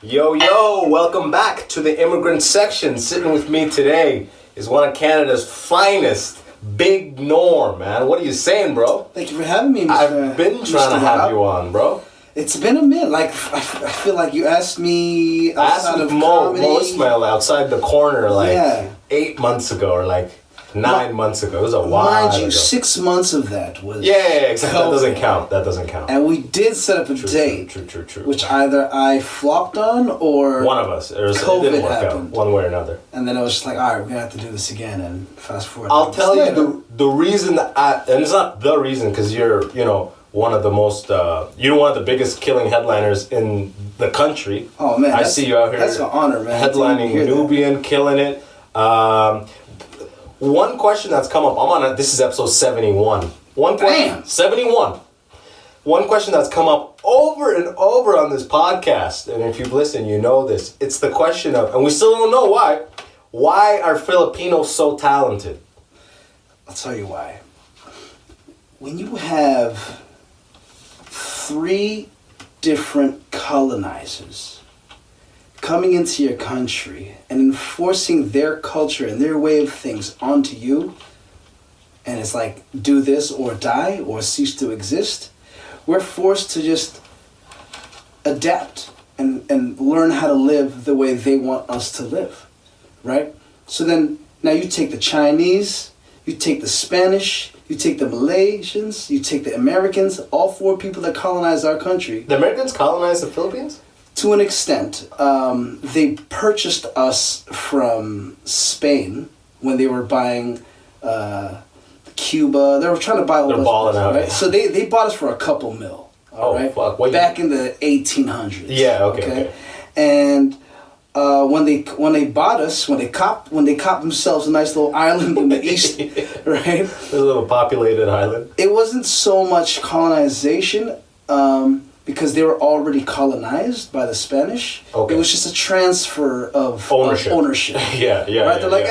Yo, welcome back to the Immigrant section. Sitting with me today is one of Canada's finest, Big Norm, man. What are you saying, bro? Thank you for having me, Mr. I've been trying to have you on, bro. It's been a minute. Like, I feel like you asked me outside of comedy. Mo Ismail outside the corner, 8 months ago, or 9 months ago. It was a while Mind you, ago. 6 months of that was exactly. That doesn't count. And we did set up a date. True. Which either I flopped on or one of us. It didn't work out one way or another. And then I was just like, all right, we're going to have to do this again. And fast forward. I'll tell you the reason that and it's not the reason because you're, one of the most, you're one of the biggest killing headliners in the country. Oh, man. I see you out here. That's an honor, man. Headlining Nubian, killing it. One question that's come up, this is episode 71. Damn. 71. One question that's come up over and over on this podcast, and if you've listened, you know this. It's the question of, and we still don't know why. Why are Filipinos so talented? I'll tell you why. When you have 3 different colonizers coming into your country and enforcing their culture and their way of things onto you, and it's like, do this or die or cease to exist, we're forced to just adapt and learn how to live the way they want us to live, right? So then, now you take the Chinese, you take the Spanish, you take the Malaysians, you take the Americans, all 4 people that colonized our country. The Americans colonized the Philippines? To an extent. They purchased us from Spain when they were buying Cuba. They were trying to buy all those balling out. Right? So they bought us for a couple mil. All right? Fuck. Back in the 1800s. Yeah, okay. And when they bought us, when they copped themselves a nice little island in the east, right? A little populated island. It wasn't so much colonization, because they were already colonized by the Spanish. Okay. It was just a transfer of ownership. Yeah. Right? They're like,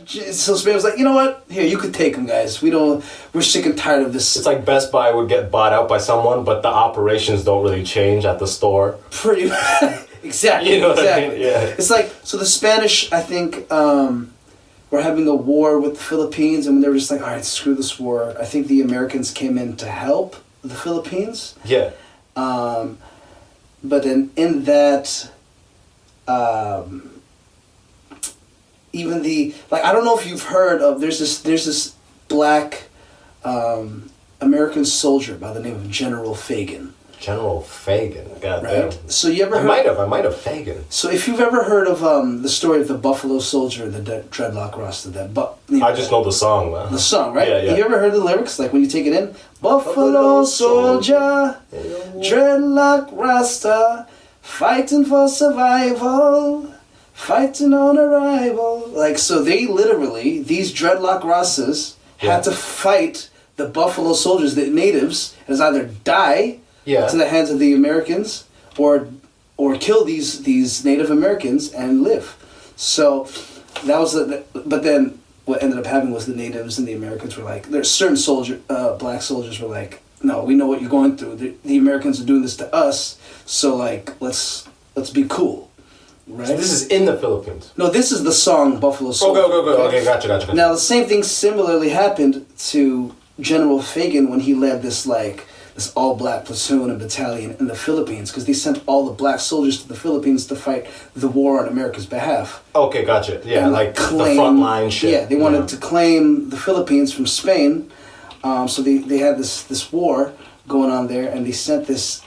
so Spain was like, you know what? Here, you could take them, guys. We're sick and tired of this. It's like Best Buy would get bought out by someone, but the operations don't really change at the store. Pretty much. Exactly. You know what exactly. I mean? Yeah. It's like, so the Spanish, I think, were having a war with the Philippines, and they were just like, all right, screw this war. I think the Americans came in to help the Philippines. Yeah. But then in that, even I don't know if you've heard of, there's this black American soldier by the name of General Fagan. General Fagan, goddamn. Right. So you ever? I might have Fagan. So if you've ever heard of the story of the Buffalo Soldier, the dreadlock Rasta, I just know the song, man. The song, right? Yeah. Have you ever heard the lyrics? Like when you take it in, Buffalo Soldier, dreadlock Rasta, fighting for survival, fighting on arrival. Like, so they literally, these dreadlock Rastas had to fight the Buffalo Soldiers, the natives, as either die to the hands of the Americans or kill these Native Americans and live. So that was but then what ended up happening was the natives and the Americans were like, there's certain black soldiers were like, no, we know what you're going through. The Americans are doing this to us, so like let's be cool. Right? So this is in the Philippines? No, this is the song Buffalo Soldier. Okay, gotcha. Now the same thing similarly happened to General Fagan when he led this all-black platoon and battalion in the Philippines, because they sent all the black soldiers to the Philippines to fight the war on America's behalf. Okay, gotcha. Yeah, and the frontline shit. Yeah, they wanted to claim the Philippines from Spain, so they had this war going on there, and they sent this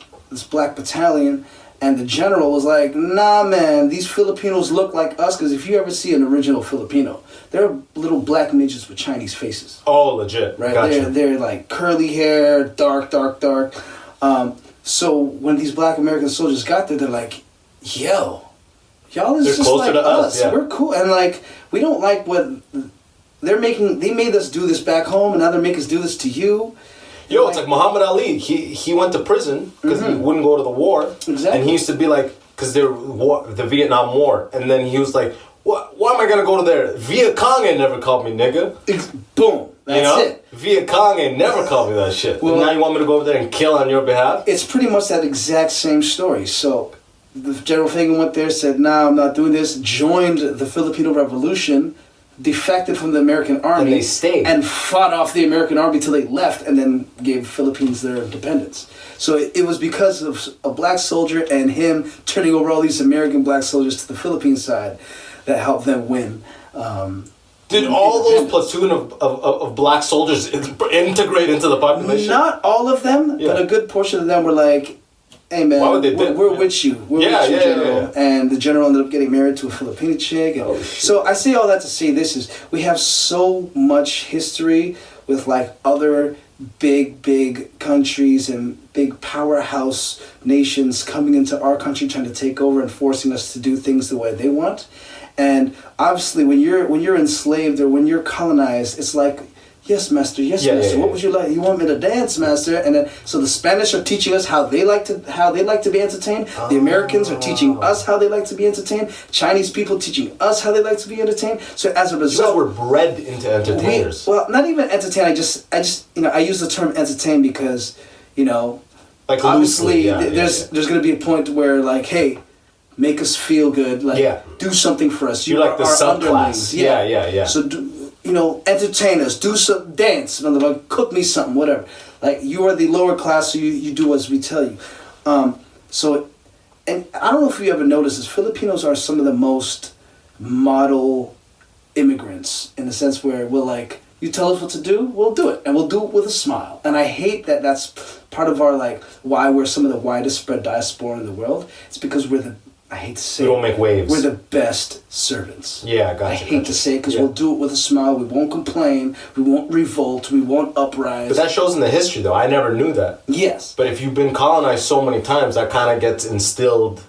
black battalion, and the general was like, nah, man, these Filipinos look like us, because if you ever see an original Filipino, they're little black midgets with Chinese faces. Oh, legit. Right? Gotcha. They're like curly hair, dark. So when these black American soldiers got there, they're like, yo, y'all is just like us. Yeah. We're cool. And like, we don't like what they made us do this back home, and now they make us do this to you. Yo, it's like Muhammad Ali. He went to prison because he wouldn't go to the war. Exactly. And he used to be like, because the Vietnam War. And then he was like, why am I going to go to there? Viet Cong ain't never called me nigga. Boom. That's it. Viet Cong ain't never called me that shit. Well, and now you want me to go over there and kill on your behalf? It's pretty much that exact same story. So the General Fagan went there, said, "Nah, I'm not doing this." Joined the Filipino Revolution, defected from the American Army, And they stayed. and fought off the American Army till they left, and then gave Philippines their independence. So it was because of a black soldier and him turning over all these American black soldiers to the Philippine side that helped them win. Did all those platoon of black soldiers integrate into the population? Not all of them, Yeah. but a good portion of them were like, "Hey man, Why would they we're with you. We're with you, General." Yeah. And the general ended up getting married to a Filipino chick. And Oh, shit. so I say all that to say we have so much history with like other big countries and big powerhouse nations coming into our country trying to take over and forcing us to do things the way they want. And obviously when you're enslaved or when you're colonized, it's like, "Yes, master. Yes, Yeah, master. yeah, What would you like? You want me to dance, master?" And then so the Spanish are teaching us how they like to be entertained. The Americans are teaching us how they like to be entertained. Chinese people teaching us how they like to be entertained. So as a You guys result, were bred into entertainers. well, not even entertain. I just I use the term entertain because Like obviously loosely, there's going to be a point where like, hey, make us feel good, like do something for us. You're like the our subclass. underlings. Yeah. So entertain us, do some dance, like, cook me something, whatever. Like you are the lower class, so you do as we tell you. And I don't know if you ever noticed this, Filipinos are some of the most model immigrants in the sense where we're like, you tell us what to do, we'll do it, and we'll do it with a smile. And I hate that that's part of our like why we're some of the widest spread diaspora in the world. It's because I hate to say We don't make waves. we're the best servants. Yeah, gotcha. I hate to say it because we'll do it with a smile. We won't complain. We won't revolt. We won't uprise. But that shows in the history, though. I never knew that. Yes. But if you've been colonized so many times, that kind of gets instilled.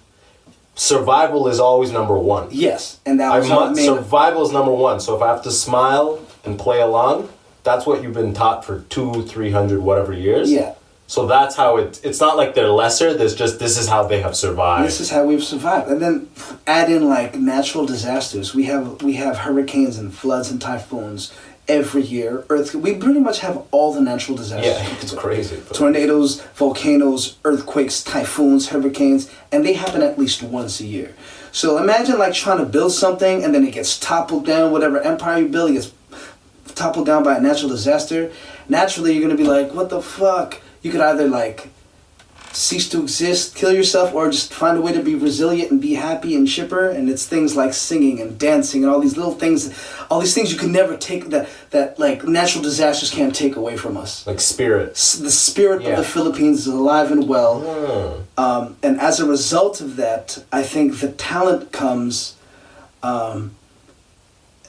Survival is always number one. Yes, and that was our main. Survival is number one. So if I have to smile and play along, that's what you've been taught for 200-300 whatever years. Yeah. So that's how it's not like they're lesser. There's just this is how they have survived. This is how we've survived, and then add in like natural disasters. We have hurricanes and floods and typhoons every year. We pretty much have all the natural disasters. Yeah, it's crazy. Tornadoes, volcanoes, earthquakes, typhoons, hurricanes, and they happen at least once a year. So imagine like trying to build something and then it gets toppled down. Whatever empire you build, it gets toppled down by a natural disaster. Naturally, you're gonna be like, "What the fuck?" You could either like cease to exist, kill yourself, or just find a way to be resilient and be happy and chipper. And it's things like singing and dancing and all these little things, all these things you can never take that like natural disasters can't take away from us. Like spirit. The spirit of the Philippines is alive and well. And as a result of that, I think the talent comes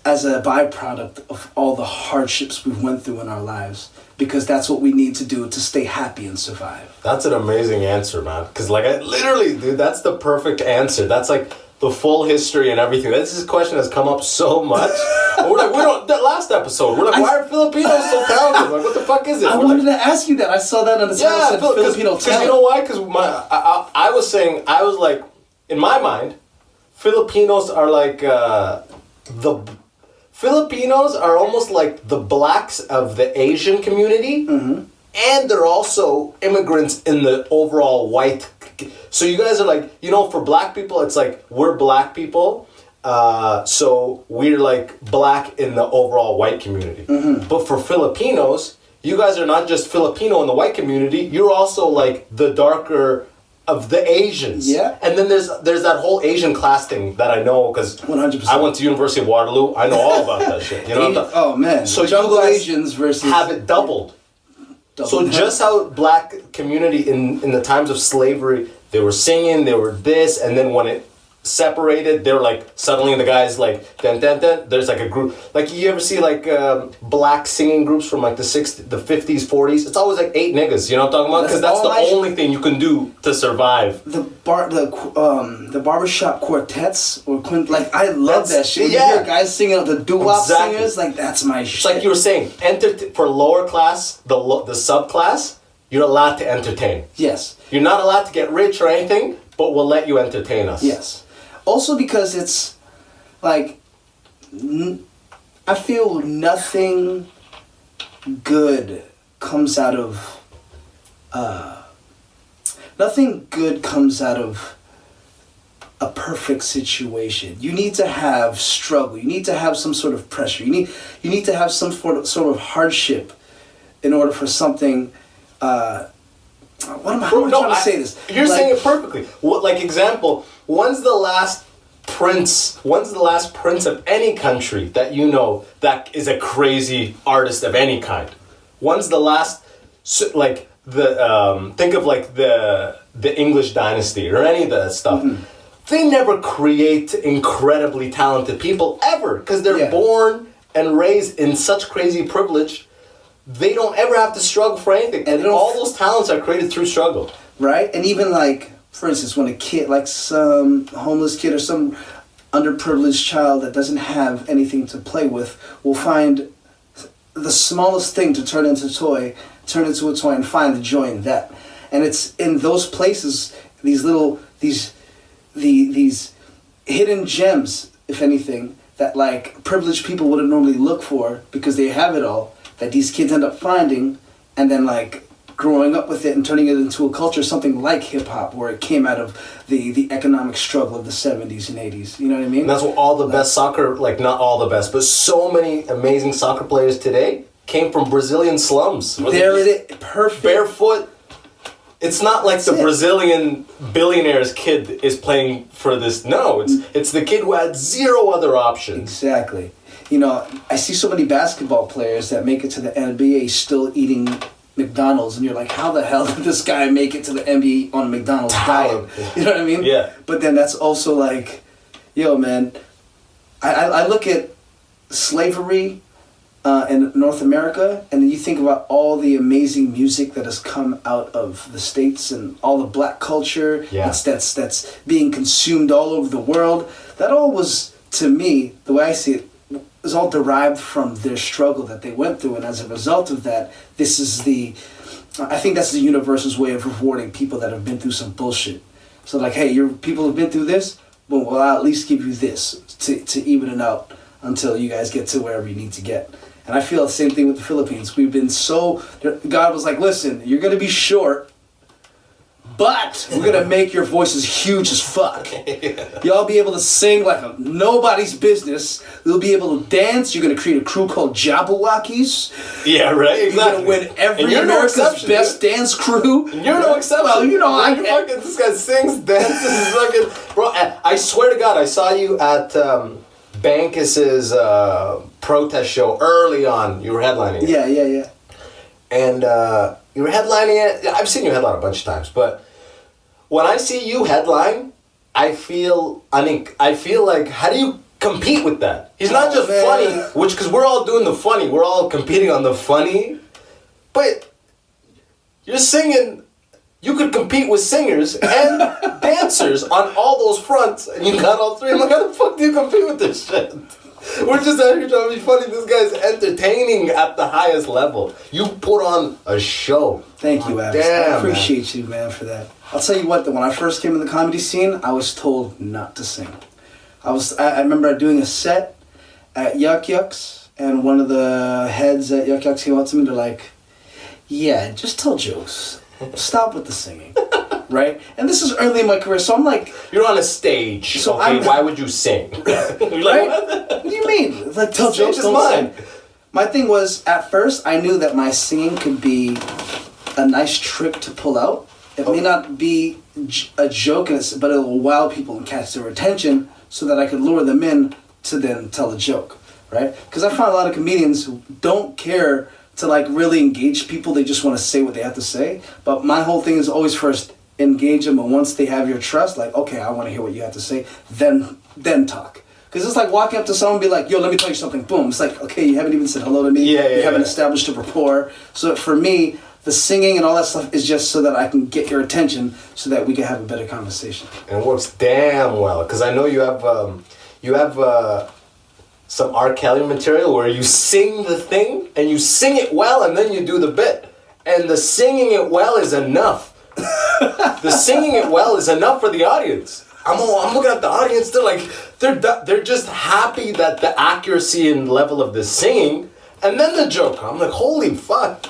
as a byproduct of all the hardships we went through in our lives. Because that's what we need to do to stay happy and survive. That's an amazing answer, man. Because like literally, dude, that's the perfect answer. That's like the full history and everything. This question has come up so much. And we're like, that last episode, we're like, why are Filipinos so talented? Like, what the fuck is it? I wanted to ask you that. I saw that on the title said Filipino talent. Because you know why? Because I was like, in my mind, Filipinos are like Filipinos are almost like the blacks of the Asian community, and they're also immigrants in the overall white. So you guys are like, for black people, it's like we're black people, so we're like black in the overall white community. But for Filipinos, you guys are not just Filipino in the white community, you're also like the darker of the Asians. Yeah. And then there's that whole Asian class thing that I know because 100%. I went to University of Waterloo. I know all about that shit. You know oh man. So jungle you guys Asians versus have it doubled. So just how black community in the times of slavery, they were singing, they were this, and then when it separated, they're like suddenly the guys like dun, dun, dun, there's like a group like you ever see like black singing groups from like the 50s 40s. It's always like 8 niggas, you know what I'm talking about? Because that's the only thing you can do to survive. The barbershop quartets or like I love that shit. You hear guys singing the doo-wop singers, like that's my shit. It's like you were saying, for lower class, the subclass, you're allowed to entertain. Yes. You're not allowed to get rich or anything, but we'll let you entertain us. Yes. Also because it's like I feel nothing good comes out of a perfect situation. You need to have struggle. You need to have some sort of pressure. You need to have some sort of hardship in order for something. How am I trying to say this? You're saying it perfectly. What, like example? When's the last prince of any country that you know that is a crazy artist of any kind? When's the last, like the think of like the English dynasty or any of that stuff? Mm-hmm. They never create incredibly talented people ever because they're born and raised in such crazy privilege. They don't ever have to struggle for anything, and all those talents are created through struggle. Right, and even like, for instance, when a kid, like some homeless kid or some underprivileged child that doesn't have anything to play with, will find the smallest thing to turn into a toy and find the joy in that. And it's in those places, these hidden gems, if anything, that like privileged people wouldn't normally look for because they have it all, that these kids end up finding, and then like growing up with it and turning it into a culture, something like hip-hop, where it came out of the economic struggle of the 70s and 80s. You know what I mean? And that's what all the best soccer, like not all the best, but so many amazing soccer players today came from Brazilian slums. There it is. Perfect. Barefoot. It's not like the Brazilian billionaire's kid is playing for this. No, it's the kid who had zero other options. Exactly. You know, I see so many basketball players that make it to the NBA still eating McDonald's, and you're like, how the hell did this guy make it to the NBA on a McDonald's diet? You know what I mean? Yeah. But then that's also like, yo, man, I look at slavery in North America, and then you think about all the amazing music that has come out of the States and all the black culture that's being consumed all over the world. That all was, to me, the way I see it, is all derived from their struggle that they went through, and as a result of that, I think that's the universe's way of rewarding people that have been through some bullshit. So like, hey, your people have been through this, well, I'll at least give you this to even it out until you guys get to wherever you need to get. And I feel the same thing with the Philippines. We've been God was like, listen, you're going to be short, but we're going to make your voices huge as fuck. Y'all be able to sing like nobody's business. You'll be able to dance. You're going to create a crew called Jabberwockies. Yeah, right? Exactly. You're going to win every America's best dance crew. And you're no exception. Well, you know, this guy sings, dances, fucking... Bro, I swear to God, I saw you at Bankis's protest show early on. You were headlining it. Yeah. And you were headlining it. I've seen you headline a bunch of times, but when I see you headline, I feel like, how do you compete with that? He's not just funny, because we're all doing the funny. We're all competing on the funny, but you're singing. You could compete with singers and dancers on all those fronts, and you got all three. I'm like, how the fuck do you compete with this shit? We're just out here trying to be funny. This guy's entertaining at the highest level. You put on a show. Thank you, Abbas. I appreciate you, man, for that. I'll tell you what, when I first came in the comedy scene, I was told not to sing. I remember doing a set at Yuck Yucks, and one of the heads at Yuck Yucks came up to me, they're like, yeah, just tell jokes. Stop with the singing. Right? And this is early in my career, so I'm like... You're on a stage, so why would you sing? You're like, what do you mean? Like, tell jokes, don't sing. My thing was, at first, I knew that my singing could be a nice trick to pull out. It may not be a joke, but it will wow people and catch their attention so that I could lure them in to then tell a joke, right? Because I find a lot of comedians who don't care to like really engage people. They just want to say what they have to say. But my whole thing is always first engage them, and once they have your trust, like, okay, I want to hear what you have to say, then talk. Because it's like walking up to someone and be like, yo, let me tell you something. Boom. It's like, okay, you haven't even said hello to me. You haven't established a rapport. So for me, the singing and all that stuff is just so that I can get your attention so that we can have a better conversation. And it works damn well, because I know you have some R. Kelly material where you sing the thing, and you sing it well, and then you do the bit. And the singing it well is enough. The singing it well is enough for the audience. I'm looking at the audience, they're just happy that the accuracy and level of the singing, and then the joke. I'm like, holy fuck.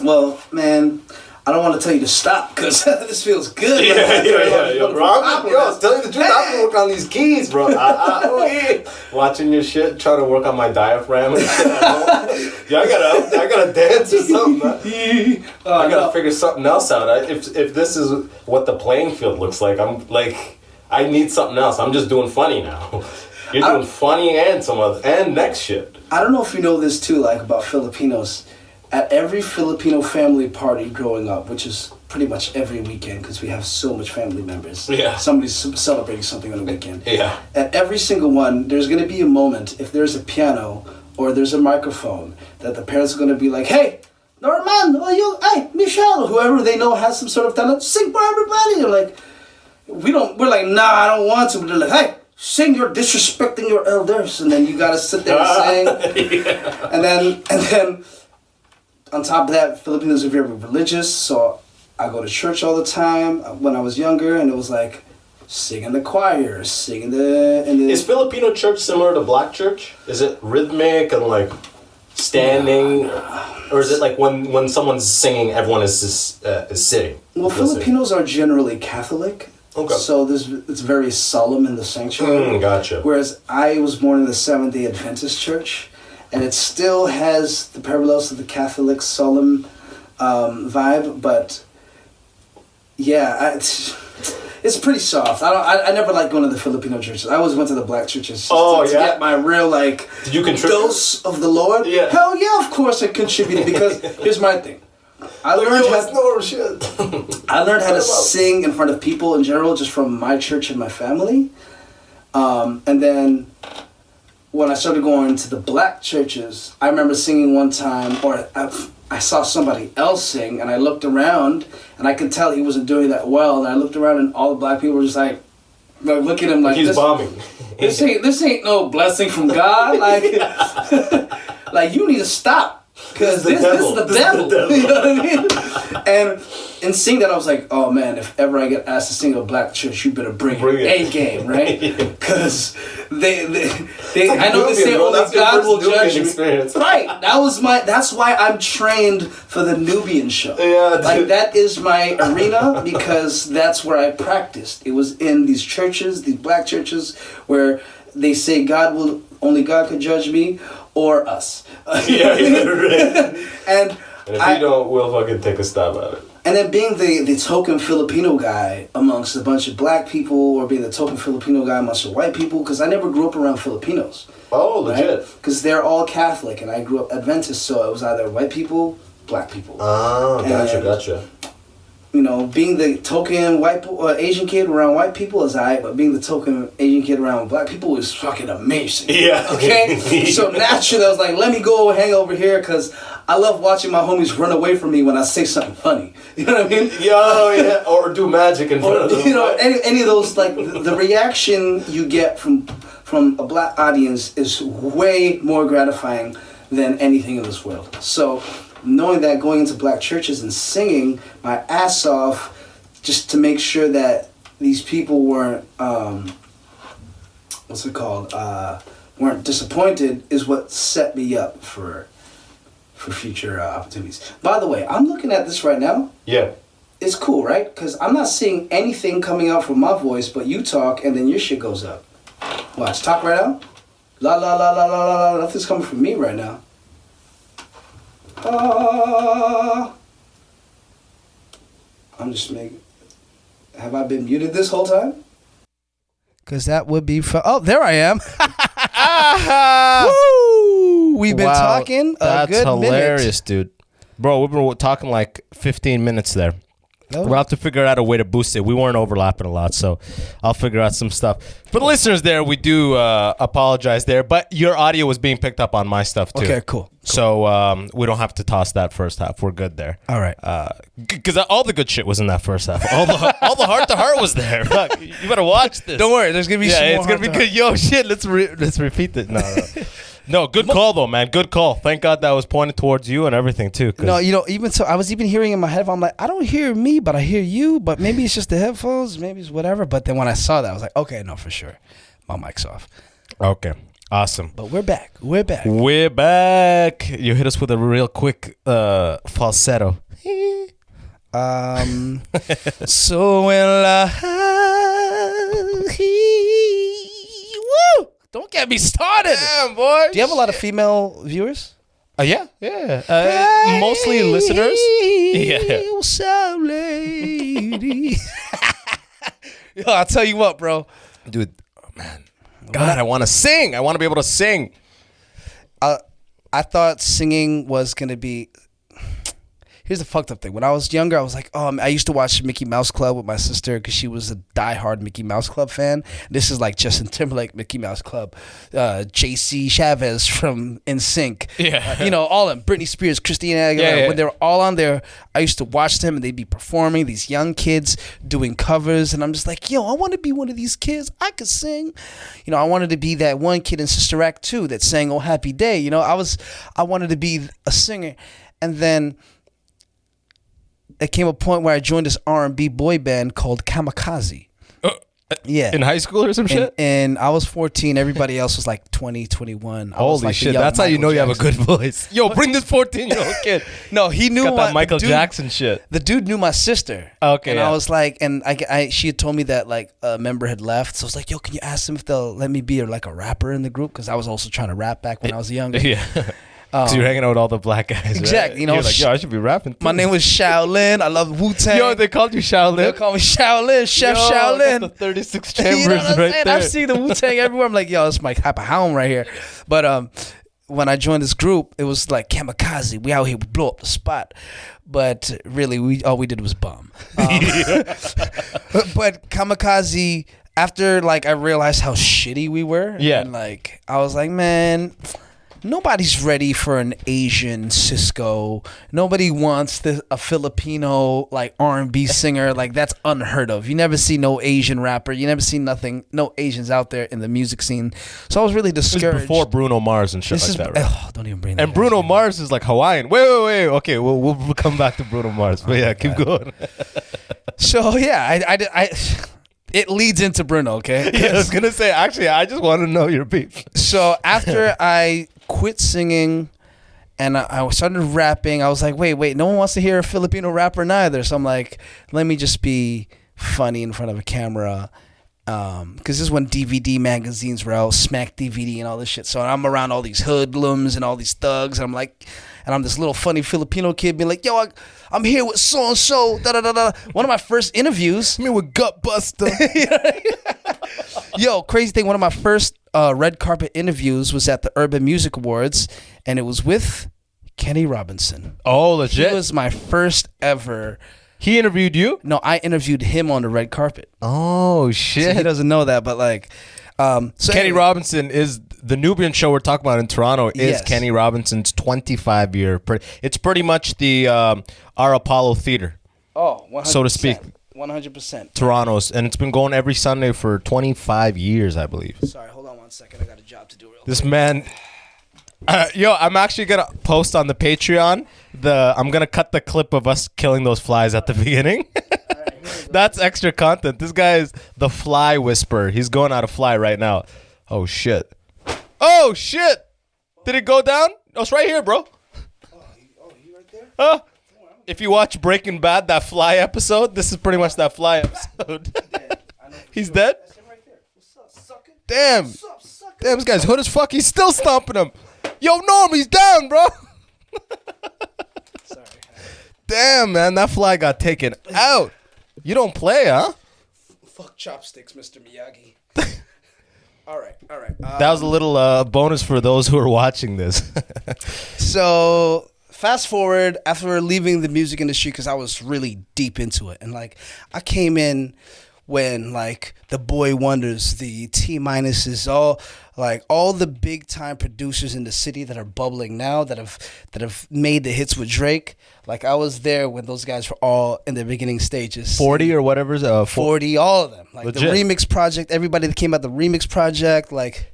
Well, man, I don't want to tell you to stop because this feels good. Yo, bro. Tell you the truth, I've been working on these keys, bro. Watching your shit, trying to work on my diaphragm and shit. I gotta dance or something. I gotta figure something else out. If this is what the playing field looks like, I need something else. I'm just doing funny now. You're doing funny and next shit. I don't know if you know this too, like about Filipinos. At every Filipino family party growing up, which is pretty much every weekend because we have so much family members. Yeah. Somebody's celebrating something on the weekend. Yeah. At every single one, there's going to be a moment, if there's a piano or there's a microphone, that the parents are going to be like, hey, Norman, hey, Michelle, whoever they know has some sort of talent, sing for everybody. They're like, we're like, nah, I don't want to. But they're like, hey, sing, you're disrespecting your elders. And then you got to sit there and sing. Yeah. And then on top of that, Filipinos are very religious, so I go to church all the time when I was younger, and it was like, sing in the choir, sing in the... Is Filipino church similar to black church? Is it rhythmic and like standing? Or is it like when someone's singing, everyone is sitting? Well, Filipinos are generally Catholic. Okay. So it's very solemn in the sanctuary. Gotcha. Whereas I was born in the Seventh-day Adventist church, and it still has the parallels of the Catholic solemn vibe, but yeah, it's pretty soft. I never liked going to the Filipino churches. I always went to the black churches to get my real Did you contribute? Dose of the Lord. Yeah. Hell yeah, of course I contributed because here's my thing. I learned how to sing in front of people in general just from my church and my family. And then when I started going to the black churches, I remember singing one time, or I saw somebody else sing, and I looked around, and I could tell he wasn't doing that well, and I looked around, and all the black people were just like look at him like he's bombing. This ain't no blessing from God. Like you need to stop. Because this is the devil. You know what I mean? And in seeing that, I was like, oh man, if ever I get asked to sing a black church, you better bring A game, right? Because they I know they say only God will judge me. Right. That's why I'm trained for the Nubian show. Yeah, like that is my arena because that's where I practiced. It was in these churches, these black churches, where they say only God could judge me. Or us. Right. And if you don't, we'll fucking take a stab at it. And then being the token Filipino guy amongst a bunch of black people, or being the token Filipino guy amongst the white people, because I never grew up around Filipinos. Oh, legit. Because they're all Catholic, and I grew up Adventist, so it was either white people, black people. Oh, gotcha. You know, being the token Asian kid around white people is alright, but being the token Asian kid around black people is fucking amazing. Yeah. Okay? So naturally, I was like, let me go hang over here, because I love watching my homies run away from me when I say something funny. You know what I mean? Yo, yeah. Or do magic in front of them. You know, any of those, like, the reaction you get from a black audience is way more gratifying than anything in this world. So knowing that, going into black churches and singing my ass off just to make sure that these people weren't weren't disappointed is what set me up for future opportunities. By the way, I'm looking at this right now. Yeah. It's cool, right? Because I'm not seeing anything coming out from my voice, but you talk and then your shit goes up. Watch, talk right now. La la la la la la la. Nothing's coming from me right now. I'm just making... Have I been muted this whole time? Because that would be... Oh, there I am. Woo! We've been talking a good minute. That's hilarious, dude. Bro, we've been talking like 15 minutes there. Oh. We'll have to figure out a way to boost it. We weren't overlapping a lot, so I'll figure out some stuff. For the listeners there, we do apologize there, but your audio was being picked up on my stuff too. Okay, cool. So we don't have to toss that first half. We're good there. All right. Because all the good shit was in that first half. All the heart-to-heart was there. Fuck, you better watch this. Don't worry, there's gonna be some more it's gonna be good. Yo, shit. Let's repeat it. No. No, good call though, man. Good call. Thank God that was pointed towards you and everything too. No, you know, even so, I was even hearing in my head. I'm like, I don't hear me, but I hear you. But maybe it's just the headphones. Maybe it's whatever. But then when I saw that, I was like, okay, no, for sure, my mic's off. Okay, awesome. But we're back. We're back. We're back. You hit us with a real quick falsetto. So in love. Woo! Don't get me started. Damn, boy. Do you have a lot of female viewers? Yeah. Mostly listeners. Yeah. What's up, lady? Yo, I'll tell you what, bro. Dude, man. God, I want to sing. I want to be able to sing. I thought singing was going to be... Here's the fucked up thing. When I was younger, I was like, I used to watch Mickey Mouse Club with my sister because she was a diehard Mickey Mouse Club fan. This is like Justin Timberlake, Mickey Mouse Club, J.C. Chavez from NSYNC. Yeah. All of them. Britney Spears, Christina Aguilera. Yeah. When they were all on there, I used to watch them and they'd be performing, these young kids doing covers. And I'm just like, I want to be one of these kids. I could sing. I wanted to be that one kid in Sister Act 2 that sang Oh Happy Day. I wanted to be a singer. And then... it came a point where I joined this R&B boy band called Kamikaze. Yeah. In high school or some shit? And I was 14. Everybody else was like 20, 21. Holy shit. That's how you know you have a good voice. Yo, bring this 14-year-old kid. No, he knew got that Michael Jackson shit. The dude knew my sister. Okay. And I was like, she had told me that like a member had left. So I was like, yo, can you ask them if they'll let me be like a rapper in the group? Because I was also trying to rap back when I was younger. Yeah. So you're hanging out with all the black guys, exactly. Right? You're like, I should be rapping too. My name was Shaolin. I love Wu-Tang. Yo, they called you Shaolin. They call me Shaolin, Chef Shaolin. The 36 chambers right there. I've seen the Wu-Tang everywhere. I'm like, it's my type of hound right here. But when I joined this group, it was like Kamikaze. We out here, we blow up the spot. But really, all we did was bum. But Kamikaze, after like I realized how shitty we were, and like I was like, man, nobody's ready for an Asian Cisco. Nobody wants a Filipino like R&B singer. Like that's unheard of. You never see no Asian rapper. You never see no Asians out there in the music scene. So I was really discouraged. This is before Bruno Mars and shit that, right? Don't even bring that. And Bruno Mars is like Hawaiian. Wait. Okay, we'll come back to Bruno Mars. But yeah, keep going. So yeah, I it leads into Bruno, okay? Yeah, I was gonna say, actually, I just want to know your beef. So after I quit singing and I started rapping, I was like, wait, no one wants to hear a Filipino rapper neither. So I'm like, let me just be funny in front of a camera. Because this is when DVD magazines were out, Smack DVD and all this shit. So I'm around all these hoodlums and all these thugs. And I'm like, and I'm this little funny Filipino kid being like, yo, I'm here with so-and-so, da-da-da-da. One of my first interviews. I'm here with Gutbuster. Yo, crazy thing, one of my first red carpet interviews was at the Urban Music Awards, and it was with Kenny Robinson. Oh, legit? He was my first ever. He interviewed you? No, I interviewed him on the red carpet. Oh, shit. So he doesn't know that, but like... so Kenny Robinson is... The Nubian show we're talking about in Toronto is Kenny Robinson's 25-year... It's pretty much the our Apollo Theater. Oh, 100%. So to speak. 100%. Toronto's. And it's been going every Sunday for 25 years, I believe. Sorry, hold on 1 second. I got a job to do real quick. This man... yo, I'm actually going to post on the Patreon. I'm going to cut the clip of us killing those flies at the beginning. That's extra content. This guy is the fly whisperer. He's going out of fly right now. Oh, shit. Oh, shit. Did it go down? Oh, it's right here, bro. He right there? If you watch Breaking Bad, that fly episode, this is pretty much that fly episode. He's dead? That's him right there. What's up, sucker? Damn. What's up, sucker? Damn, this guy's hood as fuck. He's still stomping him. Yo, Norm, he's down, bro. Sorry. Damn, man, that fly got taken out. You don't play, huh? Fuck chopsticks, Mr. Miyagi. All right. That was a little bonus for those who are watching this. So fast forward after leaving the music industry, because I was really deep into it, and like I came in when like the Boy Wonders, the T-minuses, all the big time producers in the city that are bubbling now, that have made the hits with Drake. Like I was there when those guys were all in their beginning stages. 40 or whatever's 40, all of them. Like legit. The Remix Project, everybody that came out the Remix Project, like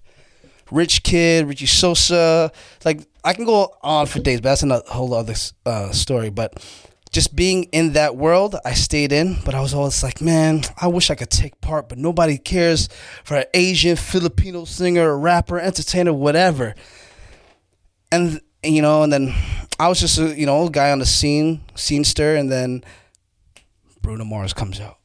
Rich Kid, Richie Sosa. Like I can go on for days, but that's a whole other story. But just being in that world, I stayed in, but I was always like, man, I wish I could take part, but nobody cares for an Asian, Filipino singer, rapper, entertainer, whatever. And then I was just a guy on the scenester, and then Bruno Mars comes out.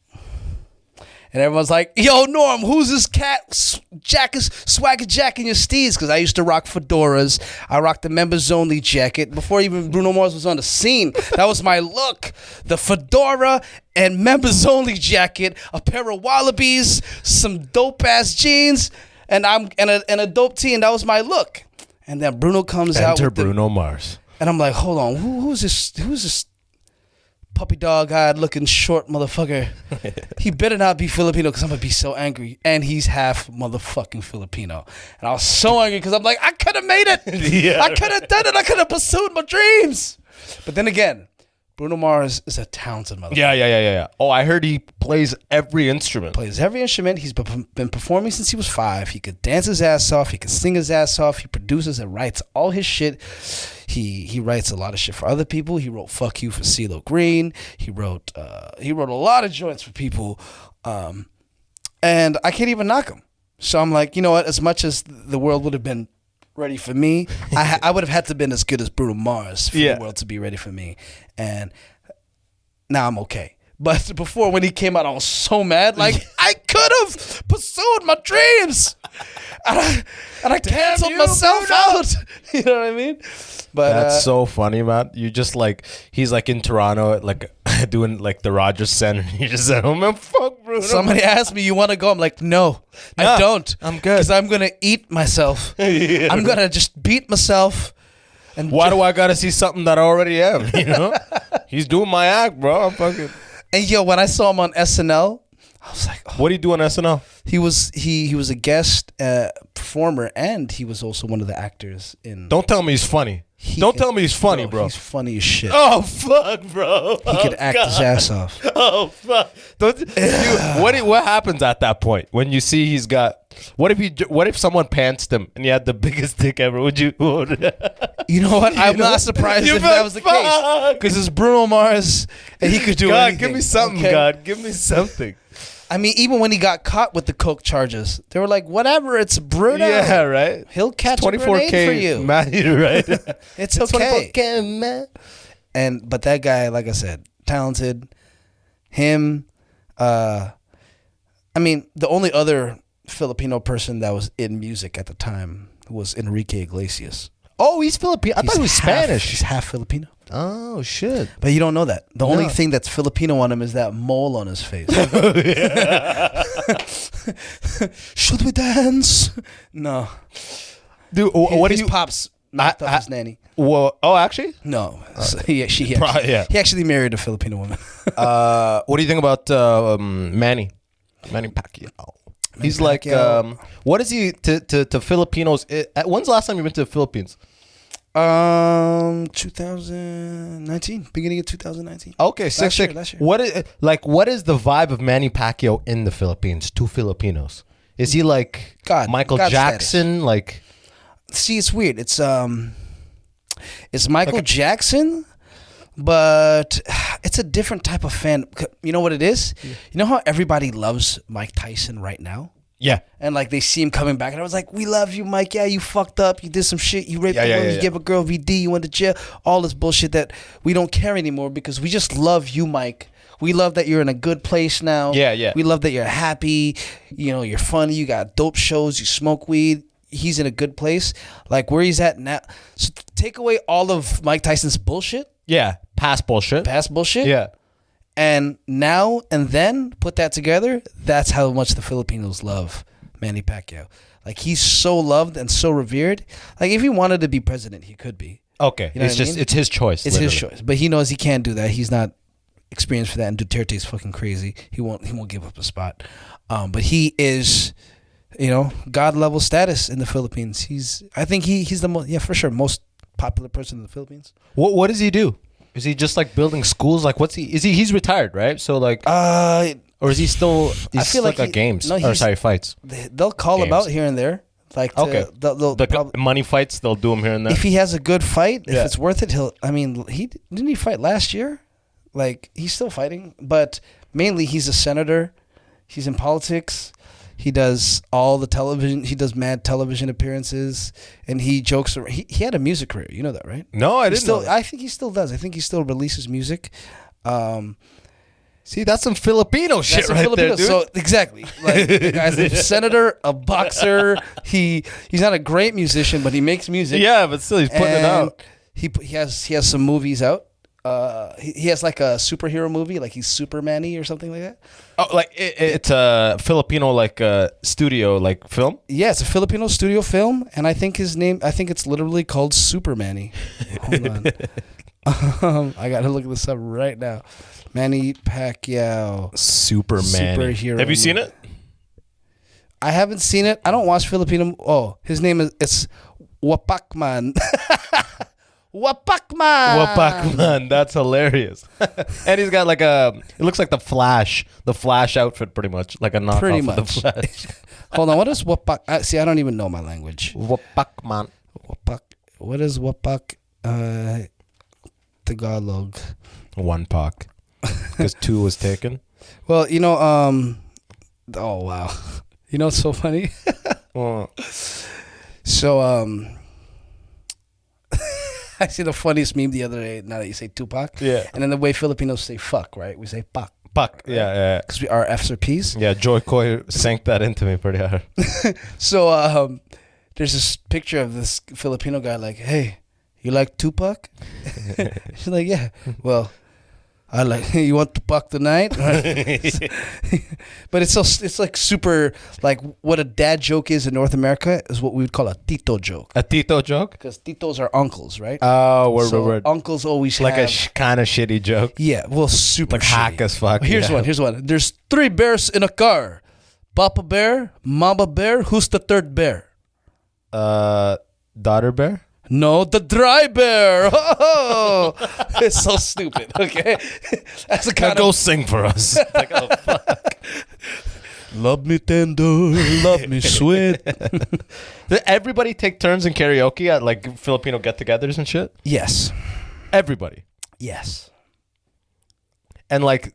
And everyone's like, yo, Norm, who's this cat swagger Jack in your steeds? Because I used to rock fedoras. I rocked the members only jacket. Before even Bruno Mars was on the scene, that was my look. The fedora and members only jacket, a pair of wallabies, some dope ass jeans, and a dope tee, and that was my look. And then Bruno comes out with Bruno Mars. And I'm like, hold on, who's this puppy dog eyed looking short motherfucker? He better not be Filipino because I'm gonna be so angry. And he's half motherfucking Filipino. And I was so angry because I'm like, I could have made it. Yeah, I could have done it. I could have pursued my dreams. But then again, Bruno Mars is a talented motherfucker. Yeah. Oh, I heard he plays every instrument. Plays every instrument. He's been performing since he was 5. He could dance his ass off. He could sing his ass off. He produces and writes all his shit. He writes a lot of shit for other people. He wrote "Fuck You" for CeeLo Green. He wrote a lot of joints for people, and I can't even knock him. So I'm like, you know what? As much as the world would have been ready for me, I would have had to been as good as Bruno Mars for the world to be ready for me. And now I'm okay. But before, when he came out, I was so mad. Like, I could have pursued my dreams. And I canceled myself out. You know what I mean? But that's so funny, man. You just like, he's like in Toronto, like doing like the Rogers Center. You just said, oh man, fuck Bruno. Somebody asked me, you want to go? I'm like, no, I don't. I'm good. Because I'm going to eat myself. Yeah. I'm going to just beat myself. And why do I got to see something that I already am? You know? He's doing my act, bro. I'm fucking. And yo, when I saw him on SNL, I was like, oh. What do you do on SNL? He was a guest performer, and he was also one of the actors in. Don't tell me he's funny. Don't tell me he's funny, bro. He's funny as shit. Oh fuck, bro. He could act his ass off. Oh fuck. What happens at that point when you see he's got? What if someone pantsed him and he had the biggest dick ever? Would you? You know what? I'm not surprised if that was the case, because it's Bruno Mars and he could do anything. Give me something, okay? God, give me something. I mean, even when he got caught with the coke charges, they were like, "Whatever, it's Bruno. Yeah, right. He'll catch a grenade for you, man. Right? it's okay, 24K, man." But that guy, like I said, talented. Him. I mean, the only other Filipino person that was in music at the time was Enrique Iglesias. Oh, he's Filipino. I thought he was Spanish. He's half Filipino. Oh shit! But you don't know that. The only thing that's Filipino on him is that mole on his face. Should we dance? No, dude. What his do you? Pops knocked up his nanny. Well, oh, actually, no. He actually married a Filipino woman. What do you think about Manny Pacquiao? He's Pacquiao. Like, what is he to Filipinos? When's the last time you went to the Philippines? 2019, beginning of 2019. Okay, sick. Last year. What is the vibe of Manny Pacquiao in the Philippines to Filipinos? Is he like Michael Jackson? Status. Like, see, it's weird. It's Michael Jackson, but it's a different type of fan. You know what it is? Yeah. You know how everybody loves Mike Tyson right now? Yeah. And like they see him coming back and I was like, we love you, Mike. Yeah, you fucked up. You did some shit. You raped a woman. You gave a girl VD. You went to jail. All this bullshit that we don't care anymore because we just love you, Mike. We love that you're in a good place now. Yeah. We love that you're happy. You know, you're funny. You got dope shows. You smoke weed. He's in a good place. Like where he's at now. So take away all of Mike Tyson's bullshit. Yeah. Past bullshit. Yeah. And now and then put that together. That's how much the Filipinos love Manny Pacquiao. Like he's so loved and so revered. Like if he wanted to be president, he could be. Okay, you know it's his choice. It's his choice, but he knows he can't do that. He's not experienced for that. And Duterte's fucking crazy. He won't give up a spot. But he is, God level status in the Philippines. I think he's the most most popular person in the Philippines. What does he do? Is he just like building schools? Like he's retired, right? So like or is he still I feel like games? Fights. They'll call him out here and there. Like the money fights, they'll do them here and there. If he has a good fight, if it's worth it, didn't he fight last year? Like he's still fighting, but mainly he's a senator. He's in politics. He does all the television. He does mad television appearances, and he jokes around. He had a music career. You know that, right? No, I didn't know that. I think he still does. I think he still releases music. See, that's some Filipino shit That's a right Filipino. there, dude. So exactly, like the guy's a senator, a boxer. He's not a great musician, but he makes music. Yeah, but still, he's putting it out. He has some movies out. He has like a superhero movie, like he's Superman-y or something like that. Oh, like it's a Filipino like studio like film. Yeah, it's a Filipino studio film, and I think it's literally called Superman-y. Hold on. I gotta look this up right now. Manny Pacquiao. Superman. Superhero. Have you seen it? I haven't seen it. I don't watch Filipino. Oh, his name it's Wapakman. Wapakman. Wapakman. That's hilarious. And he's got like it looks like the Flash outfit pretty much, like a knockoff Pretty of the much. Flash. Hold on. What is Wapak? See, I don't even know my language. Wapakman. Wapak. What is Wapak? Tagalog. One pack. Because 2 was taken. Well, oh wow. You know what's so funny? Oh. So I see the funniest meme the other day. Now that you say Tupac, Yeah. and then the way Filipinos say fuck, right? We say pak. Puck. Yeah. Because our F's are P's. Yeah, Joy Coy sank that into me pretty hard. So there's this picture of this Filipino guy like, hey, you like Tupac? She's like, yeah. Well, I like. You want Tupac tonight? But it's like super like what a dad joke is in North America is what we would call a tito joke. A Tito joke? Because titos are uncles, right? Oh, So uncles always like have, a kind of shitty joke. yeah, well, super Like hack shitty. as fuck. Here's yeah. one. There's 3 bears in a car. Papa bear, mama bear. Who's the third bear? Daughter bear? No, the dry bear. Oh, it's so stupid. Okay, that's the Now kind go of sing for us. Like, oh, fuck. love me tender, love me sweet. Did everybody take turns in karaoke at like Filipino get-togethers and shit? Yes, Everybody. yes. And like,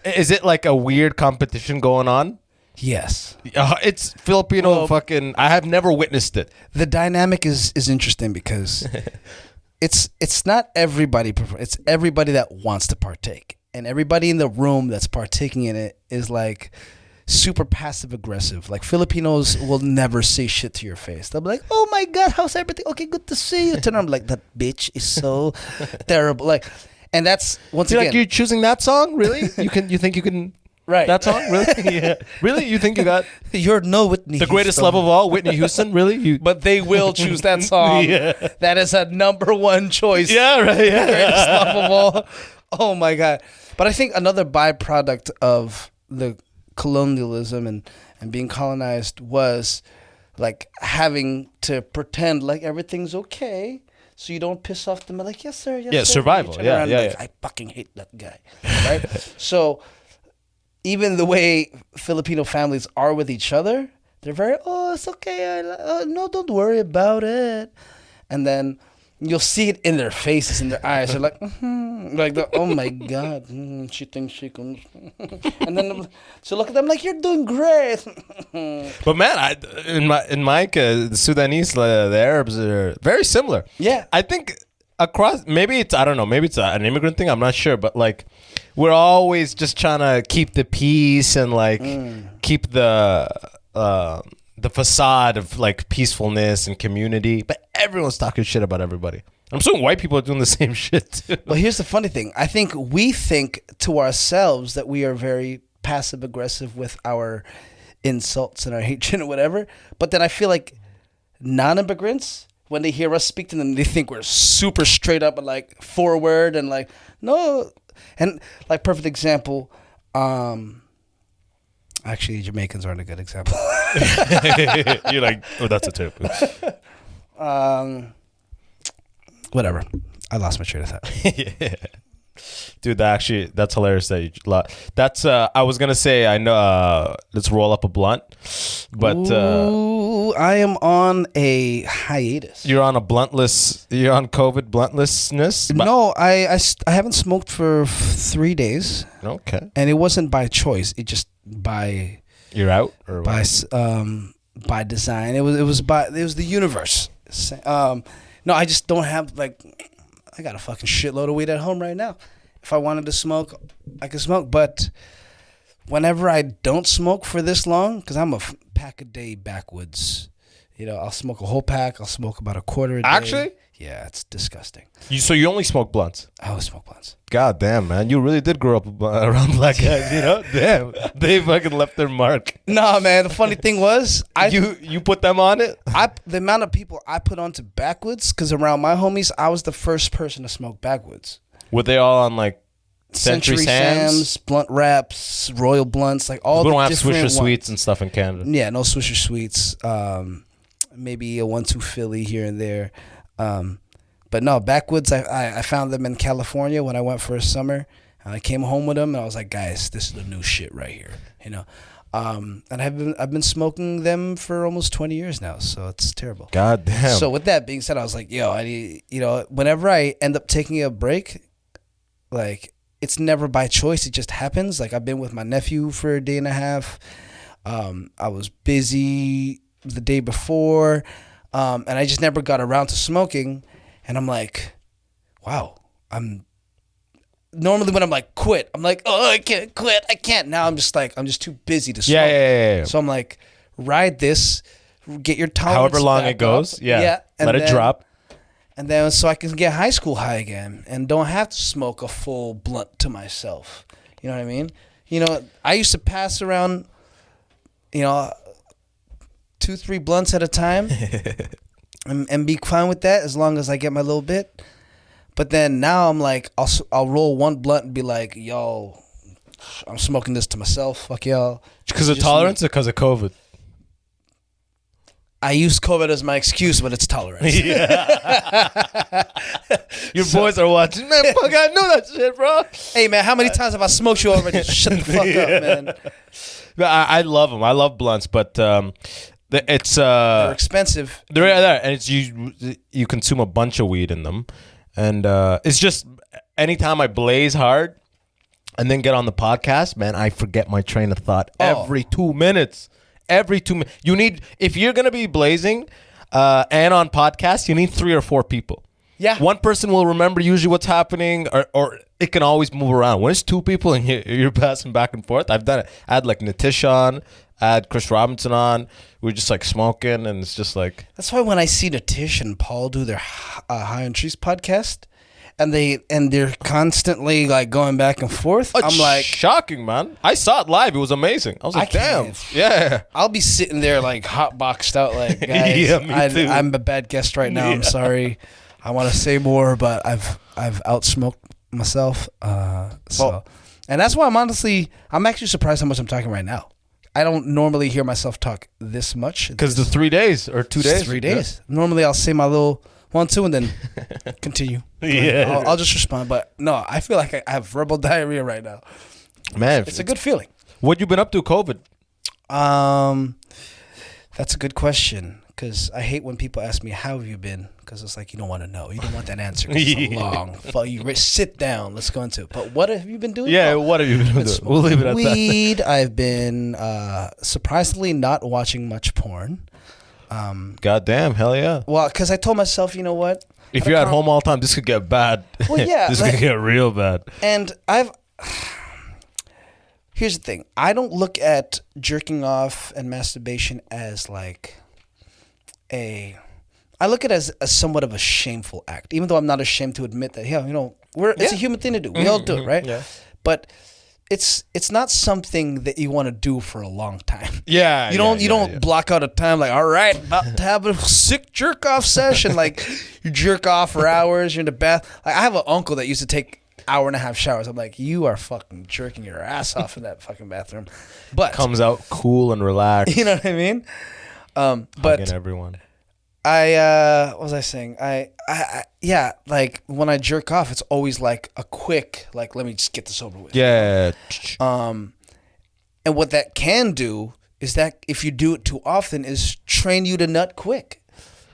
is it like a weird competition going on? Yes. It's Filipino Well, fucking. I have never witnessed it. The dynamic is interesting because it's not everybody. It's everybody that wants to partake, and everybody in the room that's partaking in it is like super passive aggressive. Like Filipinos will never say shit to your face. They'll be like, "Oh my god, how's everything? Okay, good to see you." Turn around, like that bitch is so terrible. Like, and that's once You're again like, you're choosing that song? Really? You think you can? right. That song? Really? Yeah. Really? You think you got You're no Whitney. the greatest Houston. love of all, Whitney Houston? Really? You? But they will choose that song. Yeah. That is a number one choice. Yeah. Right. Yeah. Greatest love of all. Oh my god! But I think another byproduct of the colonialism and being colonized was like having to pretend like everything's okay, so you don't piss off them. Like, yes sir, yes Yeah, sir. survival. You turn Yeah, around yeah, and like, yeah. I fucking hate that guy. Right. So even the way Filipino families are with each other, they're very, oh, it's okay. No, don't worry about it. And then you'll see it in their faces, in their eyes. They're like, like, oh my God, she thinks she can. And then so look at them like, you're doing great. But man, in my the Sudanese, the Arabs are very similar. Yeah. I think across, maybe it's, I don't know, maybe it's an immigrant thing. I'm not sure, but like we're always just trying to keep the peace and like keep the facade of like peacefulness and community, but everyone's talking shit about everybody. I'm assuming white people are doing the same shit too. Well, here's the funny thing. I think we think to ourselves that we are very passive aggressive with our insults and our hatred or whatever. But then I feel like non-immigrants, when they hear us speak to them, they think we're super straight up and like forward and like, no. And like perfect example, actually Jamaicans aren't a good example. You're like, oh, that's a tip. Whatever. I lost my train of thought. Yeah. Dude, that's hilarious that you that's I was gonna say, I know, let's roll up a blunt, but Ooh, I am on a hiatus. you're on COVID bluntlessness. No, I haven't smoked for 3 days, Okay, and it wasn't by choice. It just by you're out or by what? by design. It was the universe. No, I just don't have like, I got a fucking shitload of weed at home right now. if I wanted to smoke, I could smoke. But whenever I don't smoke for this long, because I'm a pack a day Backwoods. I'll smoke a whole pack. I'll smoke about a quarter a day. Actually? Yeah, it's disgusting. So you only smoke blunts? I always smoke blunts. God damn, man. You really did grow up around black guys, Damn. They fucking left their mark. Nah, man. The funny thing was, you put them on it? The amount of people I put onto Backwoods, because around my homies, I was the first person to smoke Backwoods. Were they all on like Century Sam's, Blunt Wraps, Royal Blunts, like all we the don't have different Swisher ones. Sweets and stuff in Canada. Yeah, no Swisher Sweets. Maybe a 1-2 Philly here and there. But no, Backwoods, I found them in California when I went for a summer. And I came home with them and I was like, guys, this is the new shit right here. And I've been smoking them for almost 20 years now, so it's terrible. God damn. So with that being said, I was like, yo, I need, whenever I end up taking a break, like, it's never by choice. It just happens. Like, I've been with my nephew for a day and a half. I was busy the day before, and I just never got around to smoking. And I'm like, wow, normally when I'm like, quit, I'm like, oh, I can't quit. I can't. Now I'm just too busy to smoke. Yeah. So I'm like, ride this, get your tolerance however long back it goes. up. Yeah. And Let it drop. And then so I can get high school high again and don't have to smoke a full blunt to myself. You know what I mean? I used to pass around, 2-3 blunts at a time and be fine with that as long as I get my little bit. But then now I'm like, I'll roll one blunt and be like, yo, I'm smoking this to myself. Fuck y'all. Because of tolerance or because of COVID? I use COVID as my excuse, but it's tolerance. Your boys are watching. Man, fuck, I know that shit, bro. Hey, man, how many times have I smoked you already? Shut the fuck up, man. I love them. I love blunts, but it's they're expensive. They're there, and it's you consume a bunch of weed in them, and it's just anytime I blaze hard and then get on the podcast, man, I forget my train of thought every 2 minutes. Every 2 minutes, if you're gonna be blazing, and on podcasts, you need 3 or 4 people. Yeah, one person will remember usually what's happening, or it can always move around. When it's 2 people and you're passing back and forth, I've done it. I had like Nitish on, I had Chris Robinson on. We were just like smoking, and it's just like. That's why when I see Nitish and Paul do their High on Trees podcast, and they're constantly like going back and forth. I'm like, shocking, man. I saw it live. It was amazing. I was like, damn. Yeah. I'll be sitting there like hot boxed out like, guys, yeah, me too. I'm a bad guest right now. I'm sorry. I want to say more, but I've outsmoked myself. And that's why I'm actually surprised how much I'm talking right now. I don't normally hear myself talk this much. Because the 3 days or 2 days? 3 days. Yeah. Normally I'll say my little 1, 2, and then continue. Yeah. I'll just respond. But no, I feel like I have verbal diarrhea right now. Man. It's a good feeling. What you been up to COVID? That's a good question. Because I hate when people ask me, how have you been? Because it's like, you don't want to know. You don't want that answer. It's so long. You sit down. Let's go into it. But what have you been doing? Yeah, what have you been doing? We'll leave it at weed. I've been surprisingly not watching much porn. Goddamn, hell yeah. Well, because I told myself, you know what? If you're at home all the time, this could get bad. Well, yeah. This could get real bad. And here's the thing. I don't look at jerking off and masturbation as like I look at it as somewhat of a shameful act, even though I'm not ashamed to admit that, it's a human thing to do. We all do it, right? Yeah. But it's not something that you want to do for a long time. Yeah. You don't block out a time like, all right, about to have a sick jerk off session. Like you jerk off for hours, you're in the bath. Like I have an uncle that used to take 1.5 showers. I'm like, you are fucking jerking your ass off in that fucking bathroom. But comes out cool and relaxed. You know what I mean? But everyone. what was I saying? I like when I jerk off, it's always like a quick, like, let me just get this over with. Yeah. And what that can do is that if you do it too often, is train you to nut quick,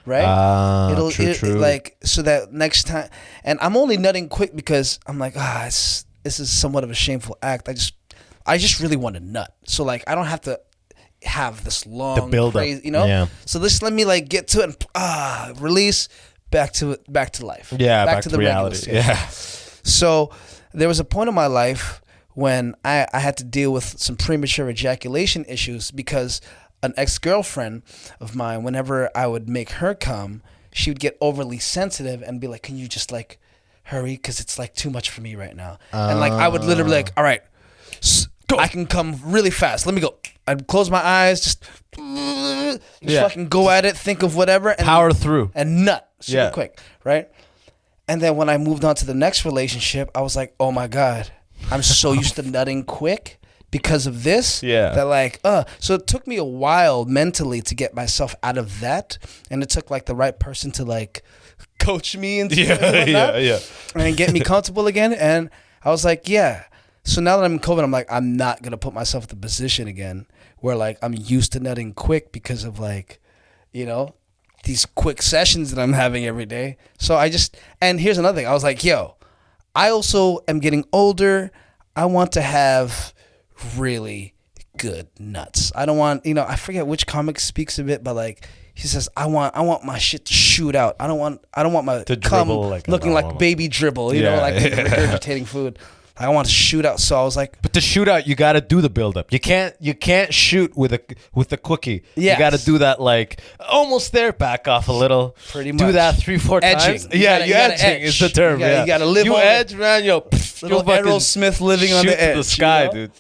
right? True. Like so that next time, and I'm only nutting quick because I'm like, this is somewhat of a shameful act. I just really want to nut, so like I don't have to have this long build up, Yeah. So let me like get to it and release back to life. Yeah, back to the reality. Yeah. So there was a point in my life when I had to deal with some premature ejaculation issues because an ex-girlfriend of mine, whenever I would make her come, she would get overly sensitive and be like, can you just like hurry? Because it's like too much for me right now. And like I would literally like, all right, go. I can come really fast. Let me go. I'd close my eyes, just fucking go at it, think of whatever. And power through. And nut super quick, right? And then when I moved on to the next relationship, I was like, oh my God, I'm so used to nutting quick because of this. Yeah. That like, so it took me a while mentally to get myself out of that. And it took like the right person to like coach me and and get me comfortable again. And I was like, yeah. So now that I'm in COVID, I'm like, I'm not going to put myself in the position again where like I'm used to nutting quick because of like, you know, these quick sessions that I'm having every day. So I just, and here's another thing. I was like, yo, I also am getting older. I want to have really good nuts. I don't want, you know, I forget which comic speaks of it, but like he says, I want my shit to shoot out. I don't want my to cum dribble like looking like baby dribble, you know, like regurgitating food. I want to shoot out. So I was like, but to shoot out, you got to do the build up. You can't shoot with a quickie. Yes. You got to do that like almost there, back off a little. Pretty much. Do that 3-4 times. You edging edge. is the term. You got to live you on edge, man. Yo, little Aerosmith living on the edge. To the sky, you know? dude.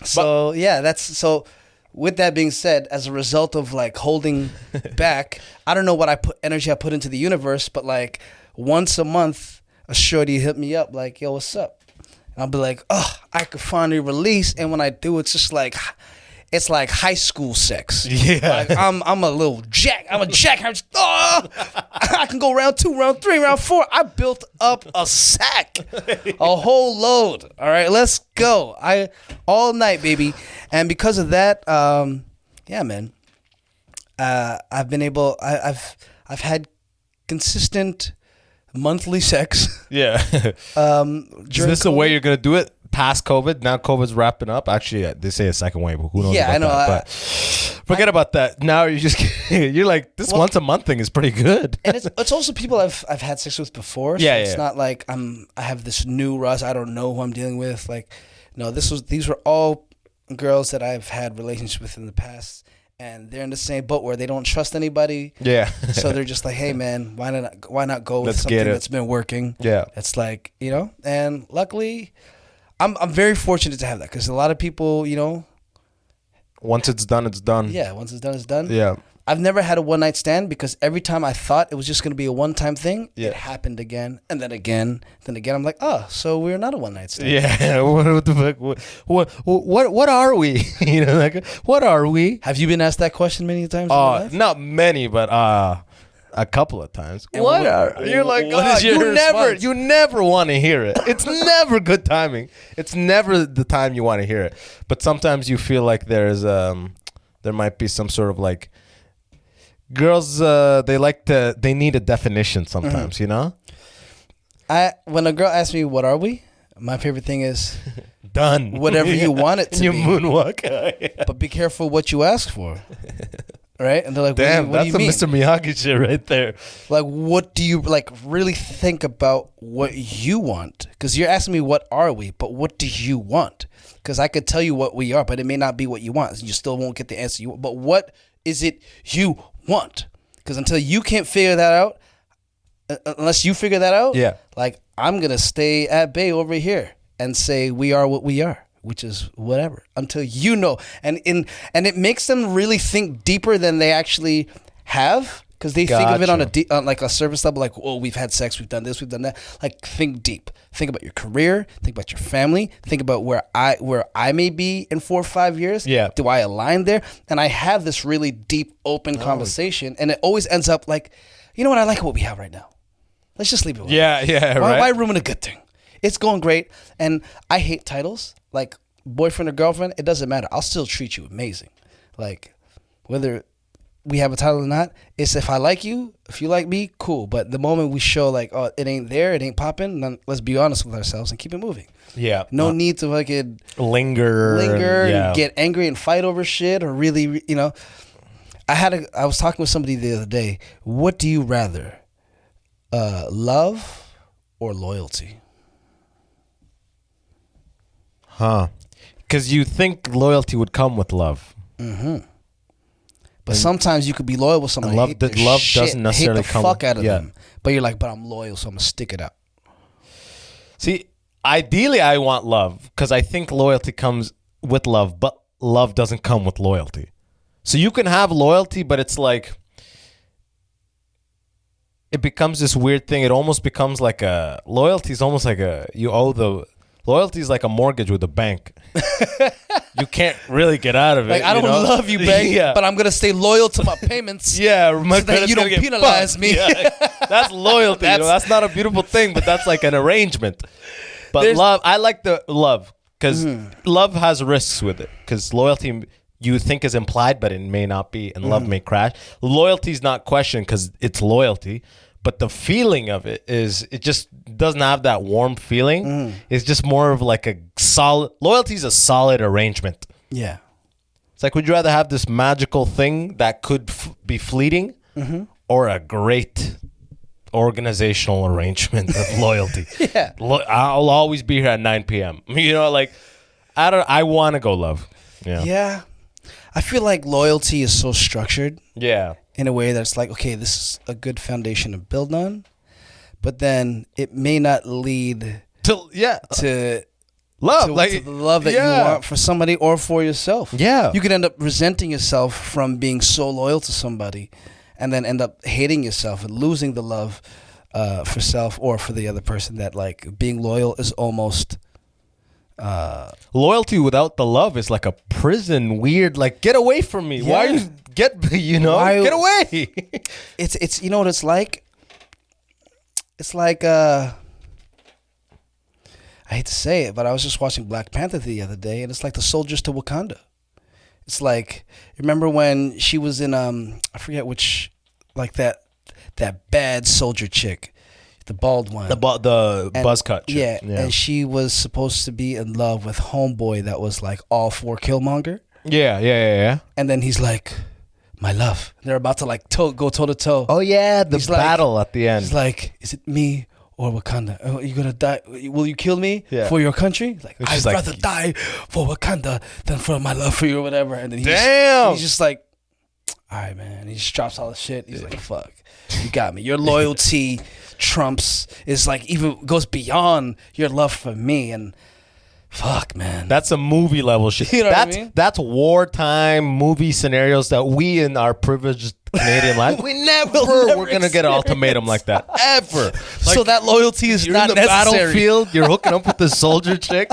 So that's so. With that being said, as a result of like holding back, I don't know what energy I put into the universe, but like once a month, a shorty hit me up like, yo, what's up? And I'll be like, oh, I could finally release. And when I do, it's just like, it's like high school sex. Yeah. Like I'm a little jack. I'm a jack. I'm just, I can go round 2, round 3, round 4. I built up a sack, a whole load. All right, let's go. All night, baby. And because of that, yeah, man, I've been able, I've had consistent monthly sex. Yeah. Is this the way you're gonna do it past COVID? Now COVID's wrapping up. Actually, they say a second wave. Who knows? Yeah, about I know. That, but forget about that. Now you're like this once a month thing is pretty good. And it's also people I've had sex with before. So it's not like I have this new Russ. I don't know who I'm dealing with. Like, no, these were all girls that I've had relationships with in the past. And they're in the same boat where they don't trust anybody. Yeah. So they're just like, hey, man, why not go with Let's something that's been working? Yeah. It's like, you know, and luckily, I'm very fortunate to have that because a lot of people, you know. Once it's done, it's done. Yeah, once it's done, it's done. Yeah. I've never had a one night stand because every time I thought it was just going to be a one time thing, it happened again and then again. Then again, I'm like, oh, so we're not a one night stand. Yeah. What the fuck? What are we? You know, like what are we? Have you been asked that question many times? In your life? Not many, but a couple of times. And You're like, what is your response? you never want to hear it. It's never good timing. It's never the time you want to hear it. But sometimes you feel like there might be some sort of like girls. They need a definition sometimes. You know. When a girl asks me, "What are we?" My favorite thing is done. Whatever you want it to you be. Moonwalk. But be careful what you ask for. Right? And they're like, damn, what do you mean? Mr. Miyagi shit right there. Like, what do you, like, really think about what you want? Because you're asking me, what are we? But what do you want? Because I could tell you what we are, but it may not be what you want. You still won't get the answer you want. But what is it you want? Because until you can't figure that out, unless you figure that out, like, I'm going to stay at bay over here and say we are what we are. Which is whatever until you know, and it makes them really think deeper than they actually have because they think of it on like a surface level, like, oh, we've had sex, we've done this, we've done that. Like, think deep, think about your career, think about your family, think about where I may be in 4 or 5 years. Yeah, do I align there? And I have this really deep, open conversation, and it always ends up like, you know what, I like what we have right now. Let's just leave it. Why ruin a good thing? It's going great, and I hate titles. Like, boyfriend or girlfriend, it doesn't matter. I'll still treat you amazing. Like, whether we have a title or not, it's if I like you, if you like me, cool. But the moment we show, like, oh, it ain't there, it ain't popping, then let's be honest with ourselves and keep it moving. Yeah. No need to fucking linger and get angry and fight over shit or really, you know. I was talking with somebody the other day. What do you rather, love or loyalty? Because you think loyalty would come with love. But sometimes you could be loyal with someone. Love doesn't necessarily come. Fuck out of them. But you're like, but I'm loyal, so I'm gonna stick it out. See, ideally, I want love because I think loyalty comes with love, but love doesn't come with loyalty. So you can have loyalty, but it's like it becomes this weird thing. It almost becomes like a loyalty is almost like loyalty is like a mortgage with a bank. You can't really get out of it. Like, I don't love you, bank, but I'm gonna stay loyal to my payments. So that you don't penalize me. Yeah. That's loyalty. That's not a beautiful thing, but that's like an arrangement. But love, I like the love because love has risks with it. Because loyalty you think is implied, but it may not be, and love may crash. Loyalty is not questioned because it's loyalty. But the feeling of it just doesn't have that warm feeling. It's just more of like a solid, loyalty is a solid arrangement. Yeah. It's like, would you rather have this magical thing that could be fleeting or a great organizational arrangement of loyalty? Yeah. I'll always be here at 9 p.m. You know, like, I want to go love. Yeah. Yeah. I feel like loyalty is so structured. Yeah. In a way that's like, okay, this is a good foundation to build on, but then it may not lead to love, to the love that you want for somebody or for yourself. Yeah, you could end up resenting yourself from being so loyal to somebody, and then end up hating yourself and losing the love for self or for the other person. That like being loyal is almost. Loyalty without the love is like a prison. Weird, like get away from me. Yeah. Why are you get get away? It's you know what it's like. It's like I hate to say it, but I was just watching Black Panther the other day, and it's like the soldiers to Wakanda. It's like, remember when she was in I forget which, like that bad soldier chick. The bald one. The buzz cut chick. Yeah, and she was supposed to be in love with homeboy that was like all for Killmonger. Yeah. And then he's like, my love. And they're about to like go toe to toe. Oh yeah, the battle at the end. He's like, is it me or Wakanda? Are you gonna die? Will you kill me for your country? Like, I'd rather die for Wakanda than for my love for you or whatever. And then he's just like, all right, man. He just drops all the shit. He's like, fuck, you got me. Your loyalty trumps is like even goes beyond your love for me, and fuck, man, that's a movie level shit. You know what I mean? That's wartime movie scenarios that we in our privileged Canadian life we're gonna get an ultimatum like that ever. Like, so that loyalty is not in the necessary. Battlefield, you're hooking up with the soldier chick.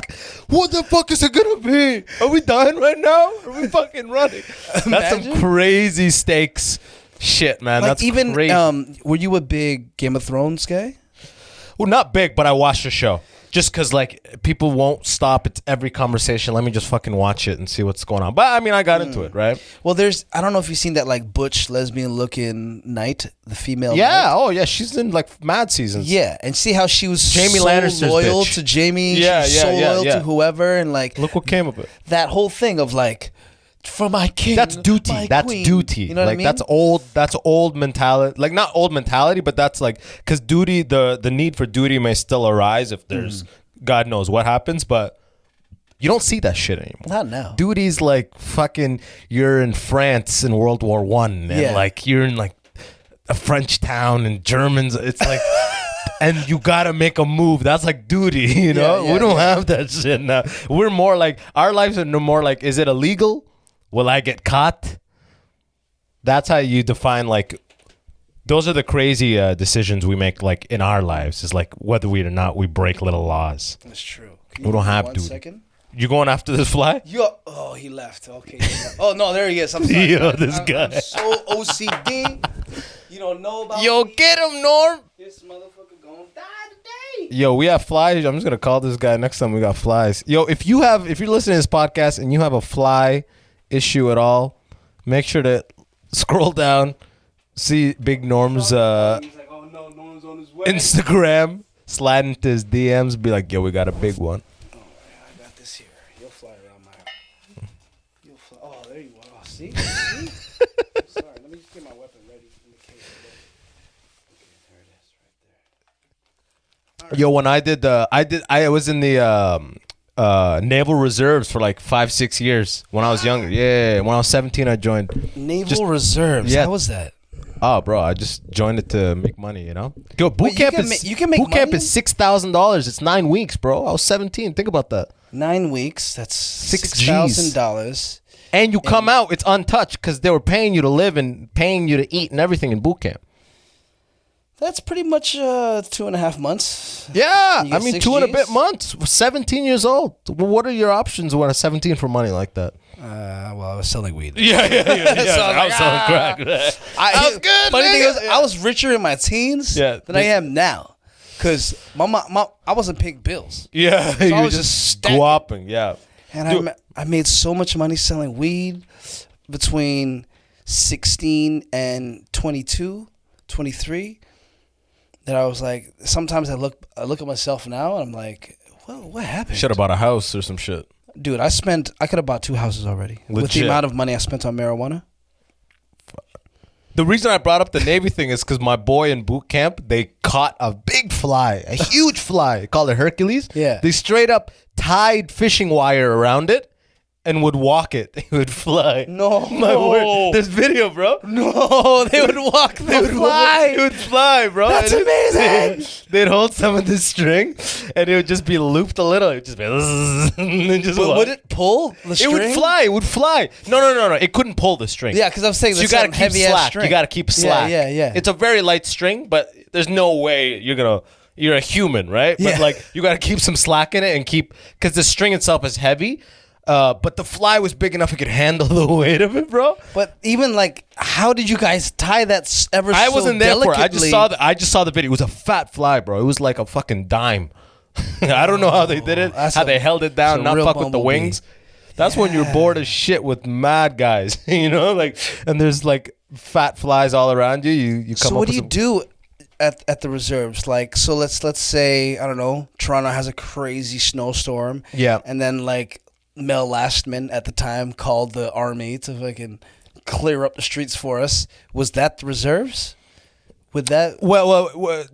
What the fuck is it gonna be? Are we dying right now? Are we fucking running? That's some crazy stakes shit, man. Like, that's even crazy. Were you a big Game of Thrones guy? Well, not big, but I watched the show. Just because, like, people won't stop. It's every conversation. Let me just fucking watch it and see what's going on. But, I mean, I got into it, right? Well, I don't know if you've seen that, like, butch, lesbian-looking knight, the female Yeah. knight. Oh, yeah. She's in, like, mad seasons. Yeah. And see how she was Jamie so Lannister's loyal bitch. to Jamie. Yeah, she was so loyal to whoever. And, like... Look what came of it. That whole thing of, like... For my king, that's duty. That's queen. duty. You know what I mean? That's old. That's old mentality. Like, not old mentality, but that's like, because duty, the need for duty may still arise if there's God knows what happens, but you don't see that shit anymore. Not now. Duty's like fucking. You're in France in World War I, and like you're in like a French town and Germans. It's like. And you gotta make a move. That's like duty, you know? We don't have that shit now. We're more like, our lives are no more like, is it illegal? Will I get caught? That's how you define, like, those are the crazy decisions we make, like, in our lives. It's like, whether we or not, we break little laws. That's true. We don't have duty. 1 second? You going after this fly? Oh, he left. Okay. Oh, no, there he is. I'm sorry. Yo, this guy. I'm so OCD. You don't know about Yo, me. get him, Norm. This motherfucker gonna die today. Yo, we have flies. I'm just gonna call this guy next time we got flies. Yo, if you're listening to this podcast and you have a fly issue at all, make sure to scroll down, see Big Norm's He's like, oh no, Norm's on his way. Instagram, slide into his DMs, be like, yo, we got a big one. Oh, I got this here. You'll fly around my house. You'll fly. Oh, there you are. Oh, see? I'm sorry. Let me just get my weapon ready in the case. Okay, there it is, right there. Yo, when I was in the Naval Reserves for like 5-6 years when I was younger. Yeah, when I was 17, I joined. Naval Reserves. Yeah. How was that? Oh, bro, I just joined it to make money, you know? Yo, boot Wait, camp you can make boot camp money? is $6,000. It's 9 weeks, bro. I was 17. Think about that. 9 weeks. That's G's. $6,000. And you come out, it's untouched because they were paying you to live and paying you to eat and everything in boot camp. That's pretty much 2.5 months. Yeah, You get I mean, 6 2 and a bit Gs? months. 17 years old. Well, what are your options when I'm 17 for money like that? Well, I was selling weed. Yeah. So I was selling like, crack. I was good, Funny thing nigga. is, I was richer in my teens than I am now, because I wasn't paying bills, Yeah, I you was just stacking. guapping. Yeah. and Dude. I made so much money selling weed between 16 and 22, 23, that I was like, sometimes I look at myself now and I'm like, well, what happened? Should have bought a house or some shit. Dude, I could have bought 2 houses already with Legit. the amount of money I spent on marijuana. The reason I brought up the Navy thing is because my boy in boot camp, they caught a big fly, a huge fly. They call it Hercules. Yeah. They straight up tied fishing wire around it and would walk it. It would fly. No. My word. There's video, bro. No, they would walk the fly. It would fly, bro. That's And amazing. They'd hold some of the string and it would just be looped a little. It would just be and then just But walk. would it pull the It string? would fly. It would fly. No. It couldn't pull the string. Yeah, because I'm saying So you that's gotta keep heavy ass slack. string. You gotta keep slack. Yeah. It's a very light string, but there's no way you're a human, right? Yeah. But like you gotta keep some slack in it and because the string itself is heavy. But the fly was big enough it could handle the weight of it, bro. But even like, how did you guys tie that I wasn't there for it. I just delicately? saw the video. It was a fat fly, bro. It was like a fucking dime. I don't know how they did it. That's How a- they held it down, it's a not real fuck with the bumblebee. wings. That's when you're bored as shit with mad guys, you know, like, and there's like fat flies all around you. You come So up what with do you some- do at the reserves? Like, so let's say, I don't know, Toronto has a crazy snowstorm. Yeah. And then like Mel Lastman at the time called the army to fucking clear up the streets for us. Was that the reserves? With that? Well,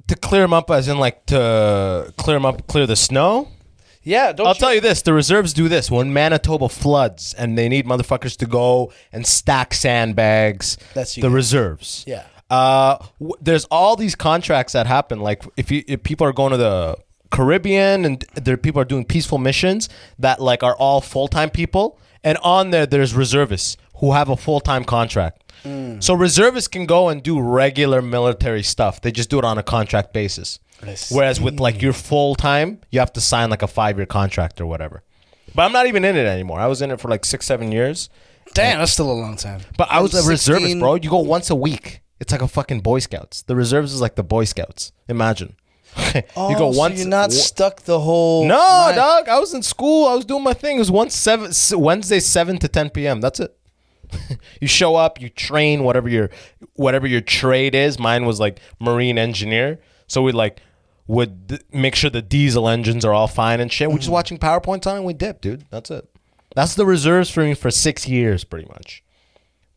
to clear them up, as in like to clear them up, clear the snow. Yeah. Don't I'll tell you this: the reserves do this when Manitoba floods, and they need motherfuckers to go and stack sandbags. That's you the guys. reserves. Yeah. There's all these contracts that happen. Like if people are going to the Caribbean and people are doing peaceful missions that like are all full-time people, and on there's reservists who have a full-time contract. So reservists can go and do regular military stuff. They just do it on a contract basis. Whereas with like your full-time, you have to sign like a 5-year contract or whatever. But I'm not even in it anymore. I was in it for like 6-7 years. Damn, that's still a long time. But I was a 16 reservist, bro. You go once a week. It's like a fucking Boy Scouts. The reserves is like the Boy Scouts. Imagine. You go so once. you're not stuck the whole. No, night. dog. I was in school. I was doing my thing. It was Wednesday 7 to 10 p.m. That's it. You show up. You train whatever your trade is. Mine was like marine engineer. So we would make sure the diesel engines are all fine and shit. We're just watching PowerPoints on it and we dip, dude. That's it. That's the reserves for me for 6 years, pretty much.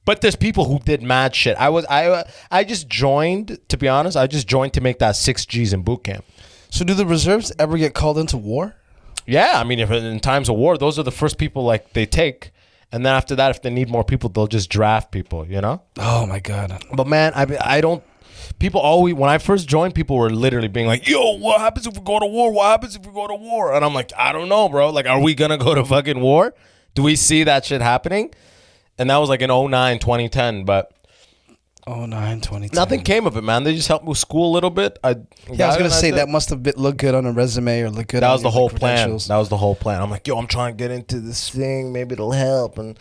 But there's people who did mad shit. I just joined, to be honest. I just joined to make that 6 Gs in boot camp. So do the reserves ever get called into war? Yeah, I mean, if in times of war, those are the first people like they take, and then after that, if they need more people, they'll just draft people. You know. Oh my god. But man, I don't. People always, when I first joined, people were literally being like, "Yo, what happens if we go to war? What happens if we go to war?" And I'm like, I don't know, bro. Like, are we gonna go to fucking war? Do we see that shit happening? And that was like in 2009, 2010, but 2009, 2010. nothing came of it, man. They just helped me with school a little bit. Yeah, I was gonna say that must have looked good on a resume or look good. That on was the your, whole like, plan. credentials. That was the whole plan. I'm like, yo, I'm trying to get into this thing. Maybe it'll help. And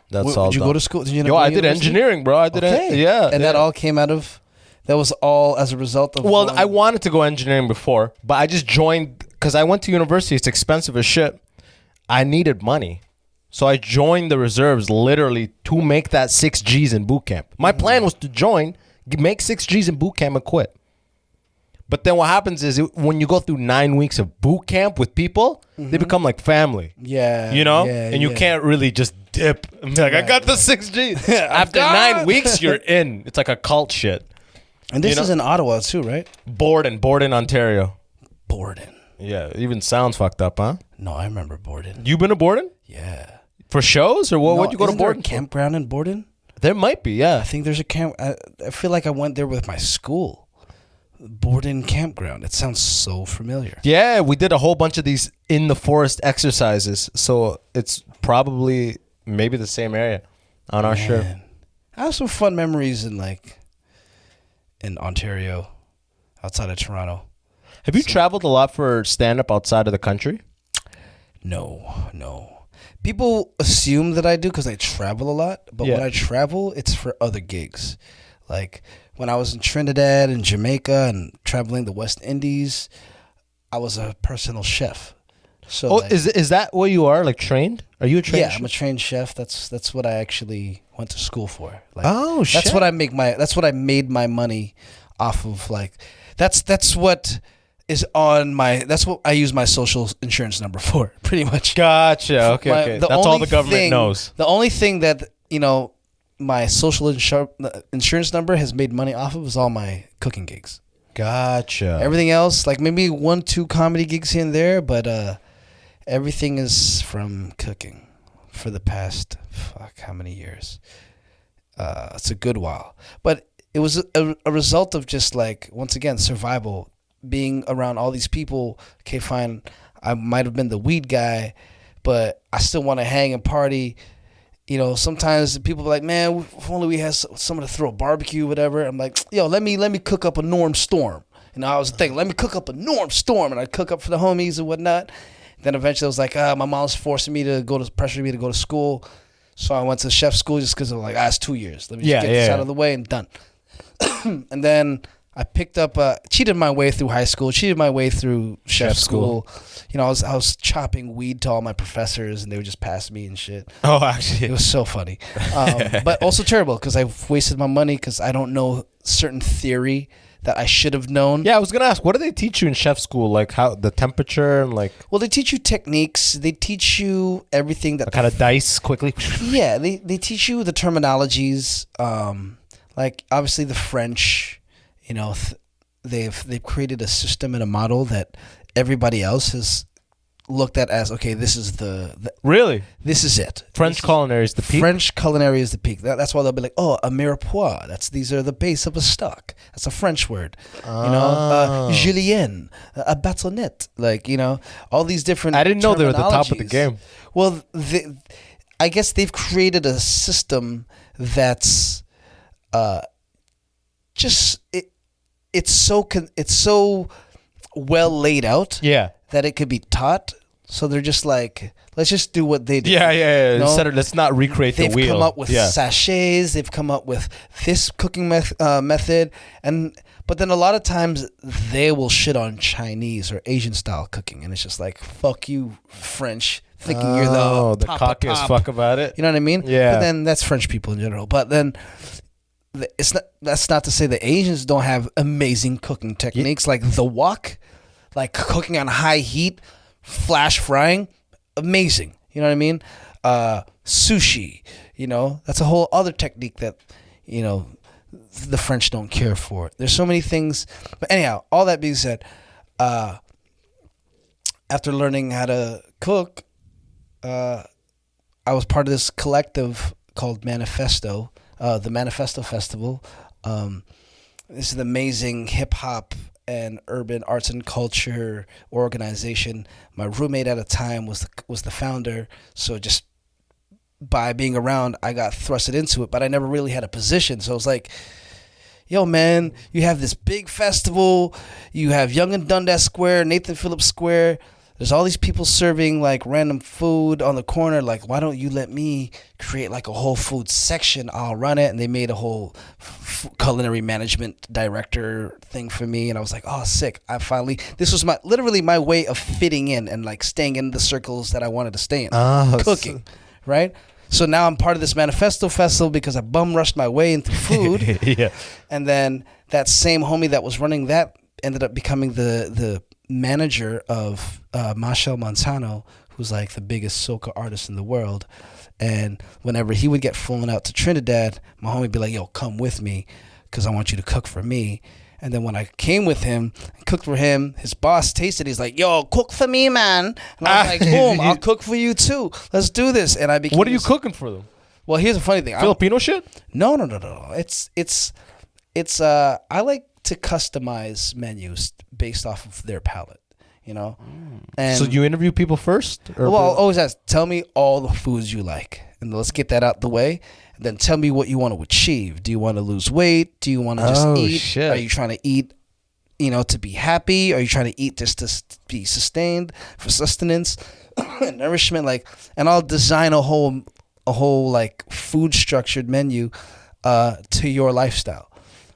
that's all. Did you done. go to school? Did you Yo, I did engineering, bro. I did it. Yeah. And that all came out of. That was all as a result of. Well, I wanted to go engineering before, but I just joined because I went to university. It's expensive as shit. I needed money. So I joined the reserves literally to make that 6 Gs in boot camp. My plan was to join, make 6 Gs in boot camp and quit. But then what happens is when you go through 9 weeks of boot camp with people, they become like family. Yeah. You know? Yeah, and you yeah. can't really just dip and be like, I got the 6 Gs. After 9 weeks, you're in. It's like a cult shit. And this you know? is in Ottawa too, right? Borden, Ontario. Borden. Yeah, even sounds fucked up, huh? No, I remember Borden. You been to Borden? Yeah. For shows or what? What'd you go to Isn't there a Borden? campground in Borden? There might be, I yeah. think there's a camp. I feel like I went there with my school. Borden campground. It sounds so familiar. Yeah, we did a whole bunch of these in the forest exercises. So it's probably maybe the same area. I'm not sure. Man. I have some fun memories in Ontario, outside of Toronto. Have you traveled a lot for stand-up outside of the country? No. People assume that I do because I travel a lot, but Yeah. when I travel, it's for other gigs. Like when I was in Trinidad and Jamaica and traveling the West Indies, I was a personal chef. So Oh, is that what you are? Like trained? Are you a trained yeah, chef? I'm a trained chef. That's what I actually went to school for. Like, Oh, shit. That's what I made my money off of. Like that's what is on my. That's what I use my social insurance number for. Pretty much. Gotcha. Okay. That's all the government knows. The only thing that my social insurance number has made money off of is all my cooking gigs. Gotcha. Everything else, like maybe 1-2 comedy gigs here and there, but everything is from cooking for the past how many years? It's a good while, but it was a result of just like once again survival, being around all these people. Okay, fine, I might have been the weed guy, but I still want to hang and party. Sometimes people are like, man, if only we had someone to throw a barbecue, whatever. I'm like, yo, let me cook up a Norm Storm. I was thinking, let me cook up a Norm Storm, and I'd cook up for the homies and whatnot. Then eventually I was like, my mom's pressuring me to go to school. So I went to chef school just because I was like, it's 2 years. Let me just get this out of the way and done. And then I picked up, cheated my way through high school, cheated my way through chef school. I was chopping weed to all my professors, and they would just pass me and shit. Oh, actually. It was so funny. But also terrible because I wasted my money because I don't know certain theory that I should have known. Yeah, I was going to ask, what do they teach you in chef school? Like how the temperature and like... Well, they teach you techniques. They teach you everything that... kind of dice quickly. Yeah, they teach you the terminologies. Like obviously the French, they've created a system and a model that everybody else has looked at as, okay, this is the Really? this is it. French culinary is the peak? French culinary is the peak. That's why they'll be like, oh, a mirepoix. These are the base of a stock. That's a French word. Julienne, a bâtonnet. Like, all these different I didn't know they were at the top of the terminologies. game. Well, I guess they've created a system that's it's so well laid out. Yeah. That it could be taught. So they're just like, let's just do what they do. Yeah. Instead of, let's not recreate the wheel. They've come up with sachets. They've come up with this cooking method. But then a lot of times they will shit on Chinese or Asian style cooking. And it's just like, fuck you, French, thinking you're the top cocky as fuck about it. You know what I mean? Yeah. But then that's French people in general. But then that's not to say the Asians don't have amazing cooking techniques like the wok. Like cooking on high heat, flash frying, amazing. You know what I mean? Sushi, that's a whole other technique that, the French don't care for. There's so many things. But anyhow, all that being said, after learning how to cook, I was part of this collective called Manifesto, the Manifesto Festival. This is an amazing hip-hop and urban arts and culture organization. My roommate at the time was the founder, so just by being around, I got thrusted into it, but I never really had a position. So it was like, yo, man, you have this big festival, you have Yonge and Dundas Square, Nathan Phillips Square, there's all these people serving like random food on the corner. Like, why don't you let me create like a whole food section? I'll run it. And they made a whole culinary management director thing for me. And I was like, oh, sick. This was literally my way of fitting in and like staying in the circles that I wanted to stay in. Cooking, right? So now I'm part of this Manifesto Festival because I bum rushed my way into food. Yeah. And then that same homie that was running that ended up becoming the manager of Machel Montano, who's like the biggest soca artist in the world. And whenever he would get flown out to Trinidad, my homie would be like, yo, come with me because I want you to cook for me. And then when I came with him, I cooked for him, his boss tasted it. He's like, yo, cook for me, man. And I was like, boom, I'll cook for you too. Let's do this. And I became What are you cooking for them? Well, here's a funny thing. Filipino shit? No. It's I like to customize menus based off of their palate, you know? And So you interview people first? well, I'll always ask, tell me all the foods you like. And let's get that out the way. And then tell me what you want to achieve. Do you want to lose weight? Do you want to just eat? Shit. Are you trying to eat, to be happy? Are you trying to eat just to be sustained for sustenance and nourishment? And I'll design a whole like food structured menu to your lifestyle,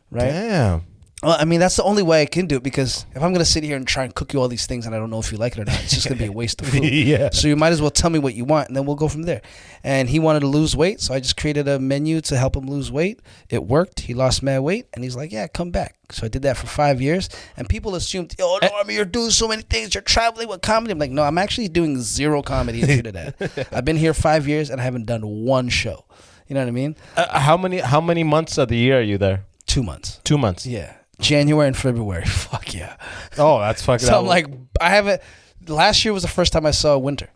right? Damn. Well, I mean, that's the only way I can do it, because if I'm going to sit here and try and cook you all these things and I don't know if you like it or not, it's just going to be a waste of food. Yeah. So you might as well tell me what you want, and then we'll go from there. And he wanted to lose weight, so I just created a menu to help him lose weight. It worked. He lost mad weight, and he's like, yeah, come back. So I did that for 5 years, and people assumed, oh, no, I mean, you're doing so many things. You're traveling with comedy. I'm like, no, I'm actually doing 0 comedy in Trinidad. I've been here 5 years, and I haven't done 1 show. You know what I mean? How many months of the year are you there? 2 months. 2 months. Yeah. January and February. Fuck yeah. Oh, that's fucking. So I'm like, I haven't. Last year was the first time I saw winter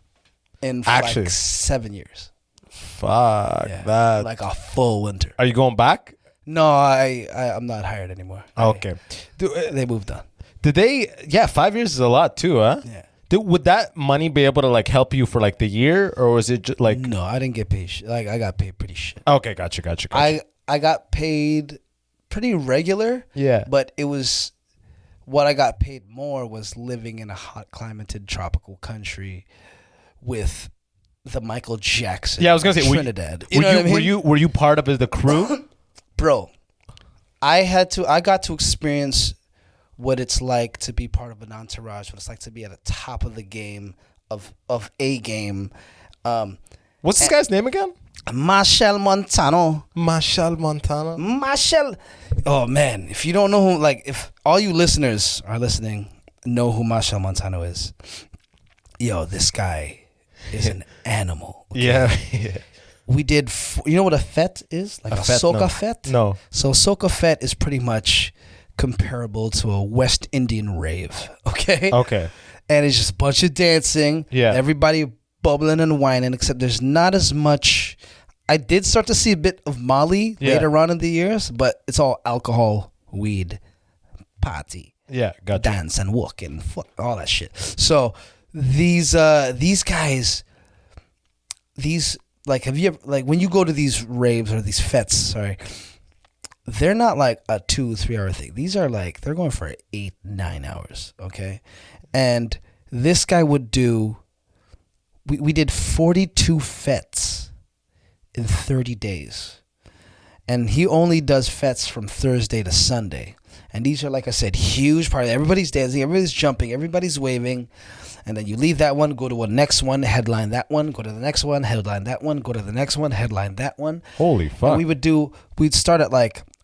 in Actually. like 7 years. Fuck Yeah, that. like a full winter. Are you going back? No, I'm not hired anymore. Okay. They moved on. Did they? Yeah, 5 years is a lot too, huh? Yeah. Would that money be able to like help you for like the year, or was it just like? No, I didn't get paid. I got paid pretty shit. Okay, gotcha. I got paid pretty regular. Yeah. But it was, what I got paid more was living in a hot climated tropical country with the Michael Jackson. Yeah, I was gonna say Trinidad. Were you part of the crew? Bro, I got to experience what it's like to be part of an entourage, what it's like to be at the top of the game of a game. What's this guy's name again? Machel Montano. Machel. Oh man, if you don't know who, if all you listeners are listening, know who Machel Montano is. Yo, this guy is an animal. Okay? Yeah. We did, you know what a fete is? Like a soca fete? No. So soca fete is pretty much comparable to a West Indian rave. Okay. And it's just a bunch of dancing. Yeah. Everybody bubbling and whining, except there's not as much. I did start to see a bit of Molly later on in the years, but it's all alcohol, weed, party, gotcha. dance and walk and all that shit. So these guys, have you ever, when you go to these raves or these fetes, they're not like a 2-3 hour thing. These are they're going for 8-9 hours. Okay. And this guy would do, we did 42 fetes in 30 days. And he only does fetes from Thursday to Sunday. And these are, like I said, huge parties. Everybody's dancing, everybody's jumping, everybody's waving. And then you leave that one, go to a next one, headline that one, go to the next one, headline that one, go to the next one, headline that one. Holy fuck. And we'd start at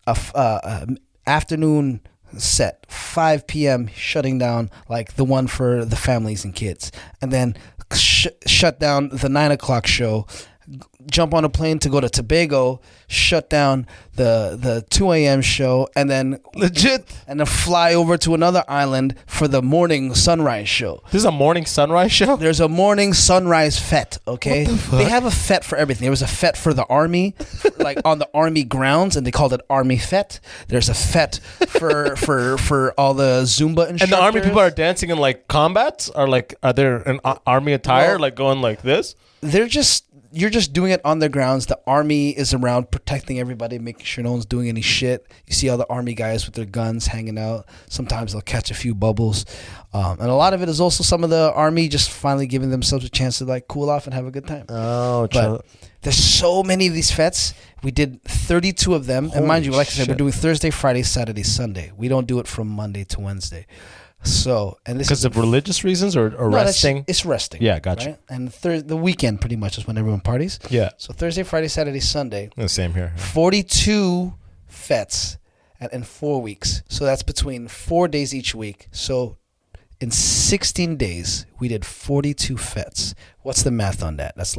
a afternoon set, 5 p.m., shutting down the one for the families and kids. And then shut down the 9 o'clock show, jump on a plane to go to Tobago, shut down the 2 a.m. show, and then and then fly over to another island for the morning sunrise show. This is a morning sunrise show? There's a morning sunrise fete, okay? They have a fete for everything. There was a fete for the army, on the army grounds, and they called it Army Fete. There's a fete for all the Zumba instructors. And the army people are dancing in combats? Are there in army attire, going like this? You're just doing it on the grounds. The army is around protecting everybody, making sure no one's doing any shit. You see all the army guys with their guns hanging out. Sometimes they'll catch a few bubbles. And a lot of it is also some of the army just finally giving themselves a chance to cool off and have a good time. Oh, but there's so many of these fetes. We did 32 of them. And mind you, like I said, we're doing Thursday, Friday, Saturday, Sunday. We don't do it from Monday to Wednesday. So, and this because of religious reasons or resting? It's resting. Yeah, gotcha. Right? And the weekend pretty much is when everyone parties. Yeah. So Thursday, Friday, Saturday, Sunday. The same here. 42 fetes in 4 weeks. So that's between 4 days each week. So in 16 days, we did 42 fetes. What's the math on that? That's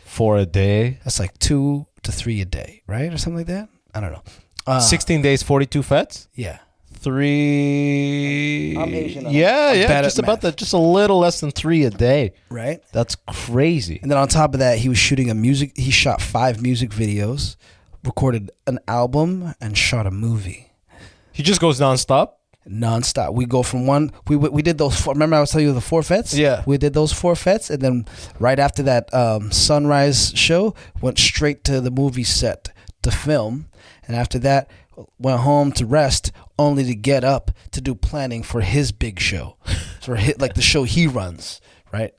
4 a day. That's 2 to 3 a day, right? Or something like that? I don't know. 16 days, 42 fetes? Yeah. 3. I'm Asian. Yeah, I'm yeah, bad just at about math. that. Just a little less than 3 a day. Right? That's crazy. And then on top of that, he was shooting he shot 5 music videos, recorded an album, and shot a movie. He just goes nonstop. Non-stop. We go from one. We did those. Remember I was telling you the forfeits? Yeah. We did those forfeits, and then right after that sunrise show, went straight to the movie set to film, and after that, went home to rest, only to get up to do planning for his big show, like the show he runs, right?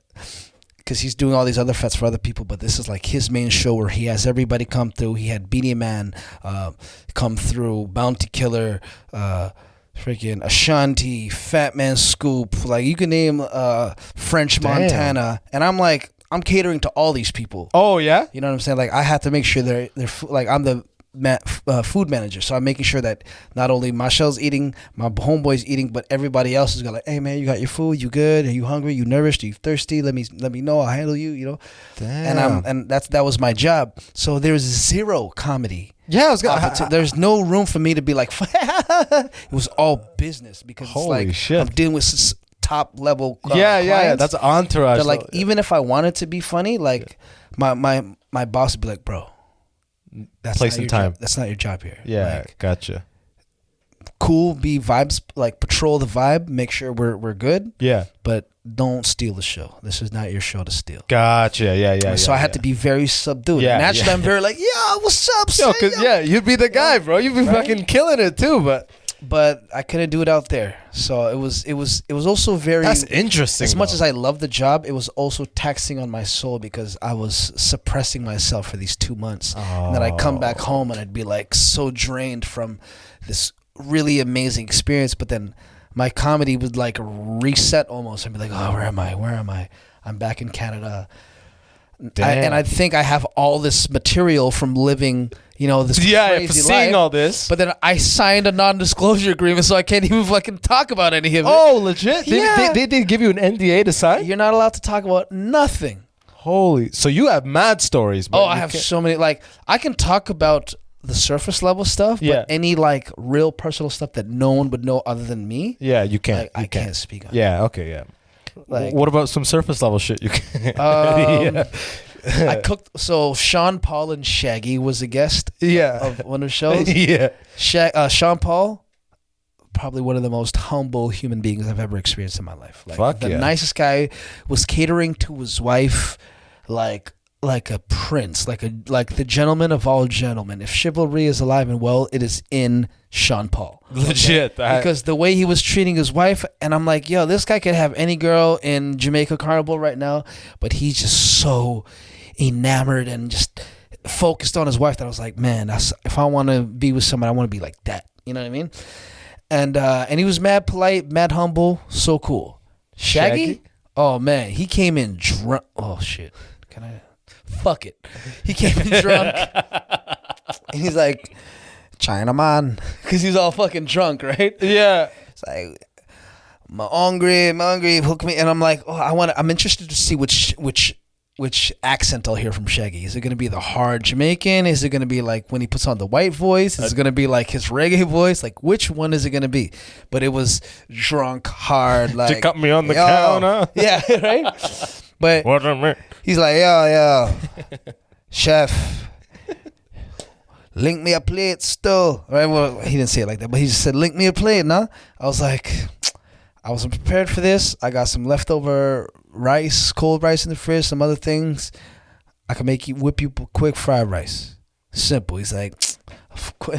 Because he's doing all these other fets for other people, but this is like his main show where he has everybody come through. He had Beanie Man come through, Bounty Killer, freaking Ashanti, Fat Man Scoop, like you can name French Montana, and I'm catering to all these people. Oh yeah, You know what I'm saying? Like I have to make sure they're like I'm the food manager, so I'm making sure that not only Machel's eating, my homeboy's eating, but everybody else is gonna like, hey man, you got your food? You good? Are you hungry? You nourished? Are you thirsty? Let me know. I'll handle you. You know. damn. And that was my job. So there's zero comedy. Yeah, I was gonna. There's no room for me to be like. It was all business because Holy it's like shit. I'm dealing with top level. Yeah. clients. That's entourage. They're like, even if I wanted to be funny, like my boss would be like, bro, that's Place not and your time. Job. That's not your job here. Yeah, Like, gotcha. cool, be vibes, like patrol the vibe, make sure we're good, Yeah, but don't steal the show. This is not your show to steal. gotcha. Yeah. So I had to be very subdued. Yeah, Naturally, yeah. I'm very like, yeah, what's up, Yo, say, 'cause, yo. yeah, you'd be the guy, bro. You'd be fucking killing it too. But I couldn't do it out there. So it was also very. That's interesting. As much though. as I love the job, it was also taxing on my soul because I was suppressing myself for these 2 months. And then I'd come back home and I'd be like so drained from this really amazing experience. But then my comedy would like reset almost and be like, oh, where am I? I'm back in Canada. And I think I have all this material from living, this crazy for seeing life. all this. But then I signed a non-disclosure agreement, so I can't even fucking talk about any of it. Oh, legit? Yeah. They did give you an NDA to sign? You're not allowed to talk about nothing. Holy. So you have mad stories, man. Oh, I have so many. Like, I can talk about the surface level stuff, Yeah. but any like real personal stuff that no one would know other than me, Yeah, you can't. like, I can't speak on. Yeah, okay, yeah. Like, What about some surface level shit you can? I cooked. So Sean Paul and Shaggy was a guest Yeah. of one of the shows. Yeah. Sean Paul, probably one of the most humble human beings I've ever experienced in my life. Like, Fuck the yeah. nicest guy, was catering to his wife like a prince, like the gentleman of all gentlemen. If chivalry is alive and well, it is in Sean Paul. Legit. Because the way he was treating his wife, and I'm like, yo, this guy could have any girl in Jamaica Carnival right now, but he's just so enamored and just focused on his wife that I was like, man, if I want to be with somebody, I want to be like that. You know what I mean? And he was mad polite, mad humble, so cool. Shaggy? Oh man, he came in drunk. Oh shit, can I? Fuck it. He came in drunk, and he's like, Chinaman, because he's all fucking drunk, right? Yeah. It's like, I'm hungry, hook me, and I'm like, I'm interested to see which accent I'll hear from Shaggy. Is it going to be the hard Jamaican? Is it going to be like when he puts on the white voice? Is it going to be like his reggae voice? Like, which one is it going to be? But it was drunk, hard, like, You cut me on the counter. Yeah, right? But What a minute. he's like, yo, chef, link me a plate still. Right? Well, he didn't say it like that, but he just said, link me a plate, nah? I was like, I wasn't prepared for this. I got some leftover rice, cold rice in the fridge, some other things. I can whip you quick fried rice. Simple. He's like,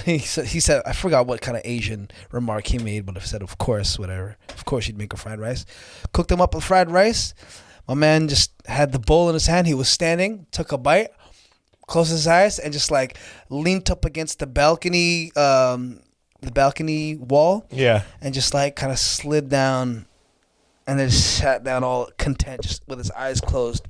he said, I forgot what kind of Asian remark he made, but I said, of course, whatever. Of course you'd make a fried rice. Cooked him up with fried rice. My man just had the bowl in his hand. He was standing, took a bite, closed his eyes, and just like leaned up against the balcony wall. Yeah. And just like kind of slid down and then sat down all content, just with his eyes closed.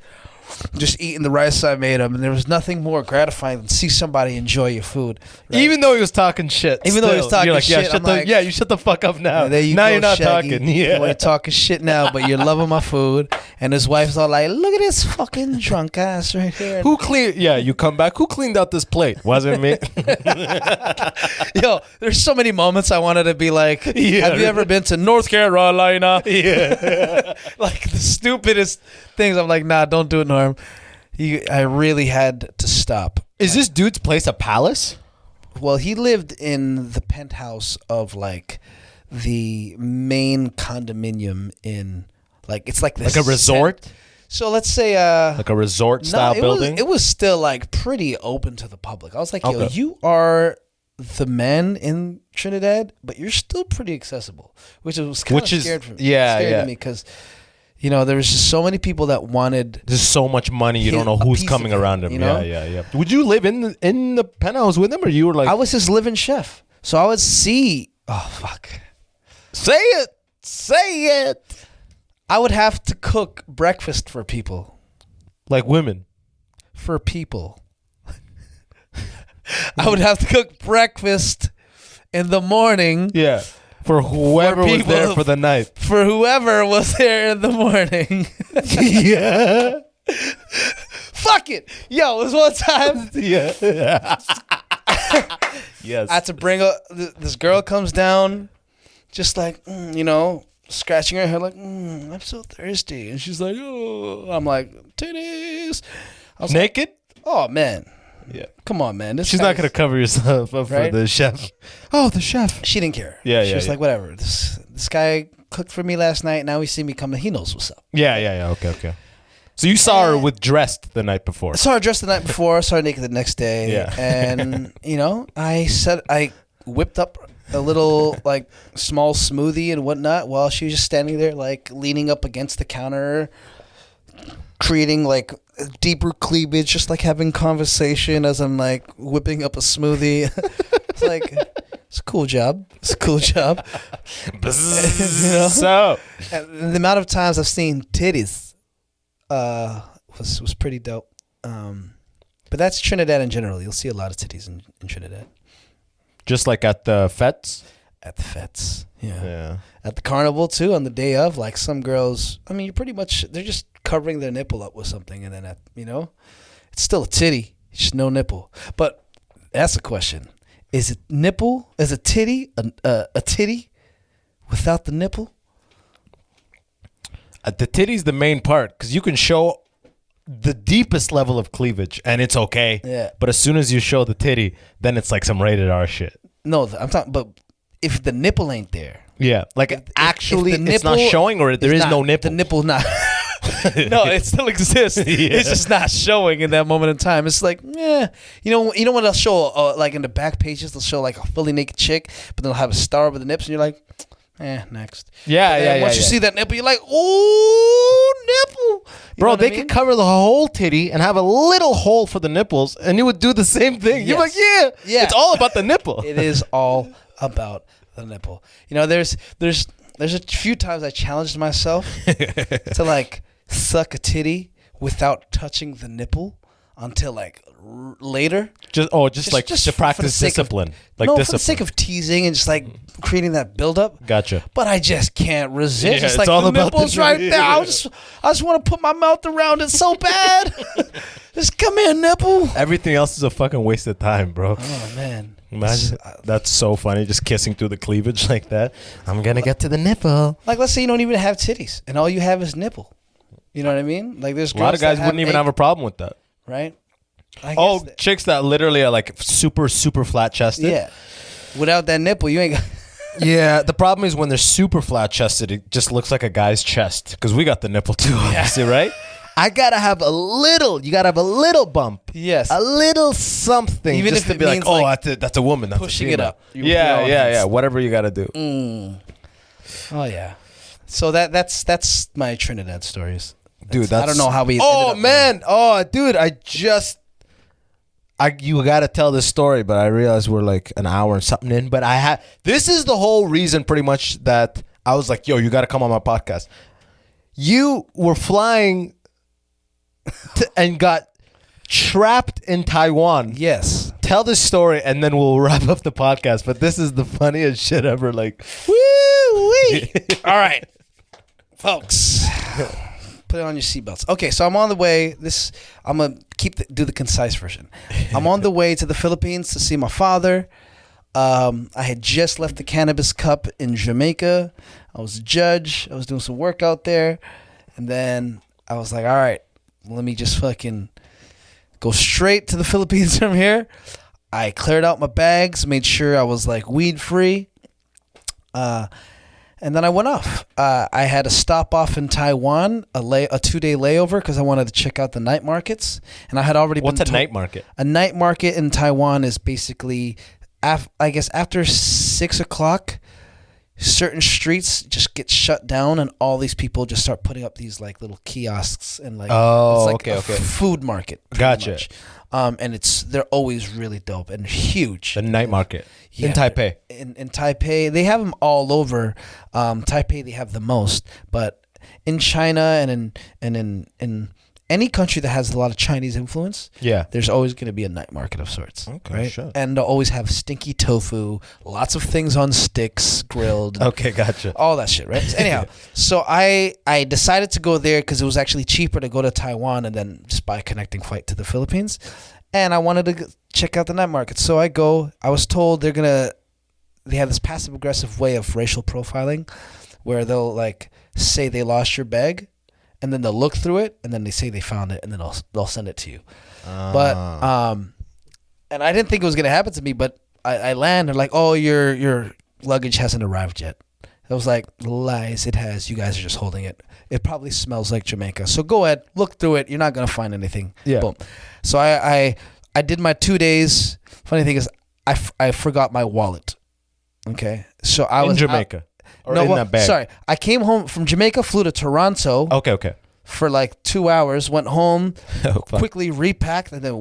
just eating the rice I made him, and there was nothing more gratifying than see somebody enjoy your food. Right? Even though he was talking shit. Even though he was talking you're like, shit, yeah, I'm like, you shut the fuck up now. there you now go, you're not Shaggy. talking. Yeah. You're talking shit now, but you're loving my food. And his wife's all like, look at this fucking drunk ass right here. Who cleaned? Yeah, you come back. Who cleaned out this plate? Wasn't me. Yo, there's so many moments I wanted to be like, Yeah. have you ever been to North Carolina? Yeah. Like the stupidest things. I'm like, nah, don't do it, Norm. I really had to stop. Is this dude's place a palace? Well, he lived in the penthouse of like the main condominium in like it's like this Like a resort? So let's say Like a resort style building? It was still like pretty open to the public. I was like, yo, Okay. you are the man in Trinidad, but you're still pretty accessible, which was kind of scared for me. Scared to me because you know, there was just so many people that wanted. There's so much money, you don't know who's coming around him. You know? Yeah. Would you live in the penthouse with him, or you were like? I was his living chef, so I would see. Oh fuck! Say it. I would have to cook breakfast for people. Like women. For people. I would have to cook breakfast in the morning. Yeah. For whoever was there for the night. For whoever was there in the morning. Yeah. Fuck it. Yo, it was one time. Yeah. Yes. I had to bring this girl comes down, just like, you know, scratching her head like, I'm so thirsty. And she's like, oh. I'm like, titties. I was naked? Like, oh, man. Yeah. Come on, man. She's not going to cover yourself up Right? for the chef. Oh, the chef. She didn't care. Yeah, She was yeah. like, whatever. This guy cooked for me last night. Now he see me coming. He knows what's up. Yeah. Okay. So you saw her with dressed the night before. I saw her dressed the night before. I saw her naked the next day. Yeah. And, you know, I whipped up a little, like, small smoothie and whatnot while she was just standing there, like, leaning up against the counter, creating, like, deeper cleavage, just, like, having conversation as I'm, like, whipping up a smoothie. It's like, it's a cool job. It's a cool job. You know? So. And the amount of times I've seen titties was pretty dope. But that's Trinidad in general. You'll see a lot of titties in Trinidad. Just like at the fetes? At the fetes. Yeah. At the carnival, too, on the day of, like some girls, I mean, you're pretty much, they're just covering their nipple up with something. And then, you know, it's still a titty. It's just no nipple. But that's a question. Is it nipple? Is a titty a titty without the nipple? The titty's the main part because you can show the deepest level of cleavage and it's okay. Yeah. But as soon as you show the titty, then it's like some rated R shit. No, I'm talking, but if the nipple ain't there. Yeah. Like actually if the it's not nipple showing or there is no nipple. The nipple not. No, it still exists. Yeah. It's just not showing in that moment in time. It's like, you know when they'll show like in the back pages they'll show like a fully naked chick, but they'll have a star over the nips, and you're like, next. Yeah. Once you see that nipple, you're like, ooh, nipple. Bro, they could cover the whole titty and have a little hole for the nipples, and you would do the same thing. You're like, Yeah. it's all about the nipple. It is all about the nipple. You know, there's a few times I challenged myself to like suck a titty without touching the nipple until like later. Just to practice discipline. For the sake of teasing and just like creating that buildup. Gotcha. But I just can't resist. Yeah, it's it's like all the about the nipple's right there. I just want to put my mouth around it so bad. Just come here, nipple. Everything else is a fucking waste of time, bro. Oh man. Imagine that's so funny, just kissing through the cleavage like that. I'm gonna get to the nipple. Like, let's say you don't even have titties and all you have is nipple. You know what I mean? Like, there's A lot of guys wouldn't even have a problem with that. right? Chicks that literally are like super flat chested. Yeah. Without that nipple, you ain't got. Yeah, the problem is when they're super flat chested, it just looks like a guy's chest because we got the nipple too, obviously, right? You gotta have a little bump. Yes. A little something. Even just if to it be like, means, oh, like, that's a woman. That's pushing a it female. up. Yeah. Whatever you gotta do. Oh yeah. So that's my Trinidad stories. Dude, I don't know how we. Oh ended up man. Oh, dude, you got to tell this story, but I realized we're like an hour and something in. But this is the whole reason, pretty much, that I was like, "Yo, you got to come on my podcast." You were flying and got trapped in Taiwan. Yes. Tell this story and then we'll wrap up the podcast. But this is the funniest shit ever. Like, woo-wee. All right, folks. Put on your seatbelts. Okay, so I'm on the way. I'm gonna do the concise version. I'm on the way to the Philippines to see my father. I had just left the Cannabis Cup in Jamaica. I was a judge. I was doing some work out there, and then I was like, all right, let me just fucking go straight to the Philippines from here. I cleared out my bags, made sure I was like weed free. And then I went off. I had a stop off in Taiwan, a 2-day layover because I wanted to check out the night markets. And I had already What's a night market? A night market in Taiwan is basically, I guess, after 6 o'clock, certain streets just get shut down and all these people just start putting up these like little kiosks and like it's like a food market. Gotcha. Much. And they're always really dope and huge. The night market in Taipei. In Taipei, they have them all over. Taipei, they have the most, but in China and in any country that has a lot of Chinese influence, there's always going to be a night market of sorts. Okay, right? Sure. And they'll always have stinky tofu, lots of things on sticks, grilled. Okay, gotcha. All that shit, right? Anyhow, so I decided to go there because it was actually cheaper to go to Taiwan and then just buy a connecting flight to the Philippines. And I wanted to check out the night market. So I go. I was told they have this passive-aggressive way of racial profiling where they'll like say they lost your bag. And then they'll look through it, and then they say they found it, and then they'll send it to you. But and I didn't think it was gonna happen to me, but I land. They're like, "Oh, your luggage hasn't arrived yet." I was like, "Lies, it has. You guys are just holding it. It probably smells like Jamaica. So go ahead, look through it. You're not gonna find anything." Yeah. Boom. So I did my 2 days. Funny thing is, I forgot my wallet. Okay, so I was in Jamaica. That bag? Sorry. I came home from Jamaica, flew to Toronto. Okay. For like 2 hours, went home, quickly repacked, and then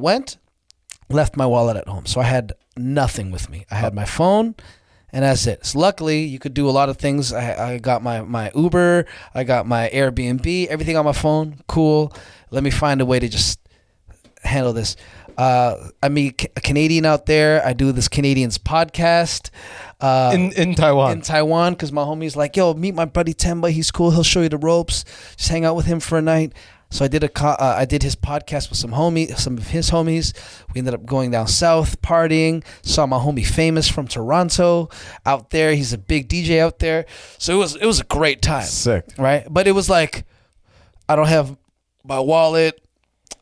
left my wallet at home. So I had nothing with me. I had my phone, and that's it. So luckily, you could do a lot of things. I got my Uber, I got my Airbnb, everything on my phone. Cool. Let me find a way to just handle this. I meet a Canadian out there. I do this Canadians podcast. In Taiwan. In Taiwan, because my homie's like, yo, meet my buddy Temba. He's cool. He'll show you the ropes. Just hang out with him for a night. So I did his podcast with some of his homies. We ended up going down south, partying. Saw my homie Famous from Toronto out there. He's a big DJ out there. So it was a great time. Sick. Right? But it was like, I don't have my wallet.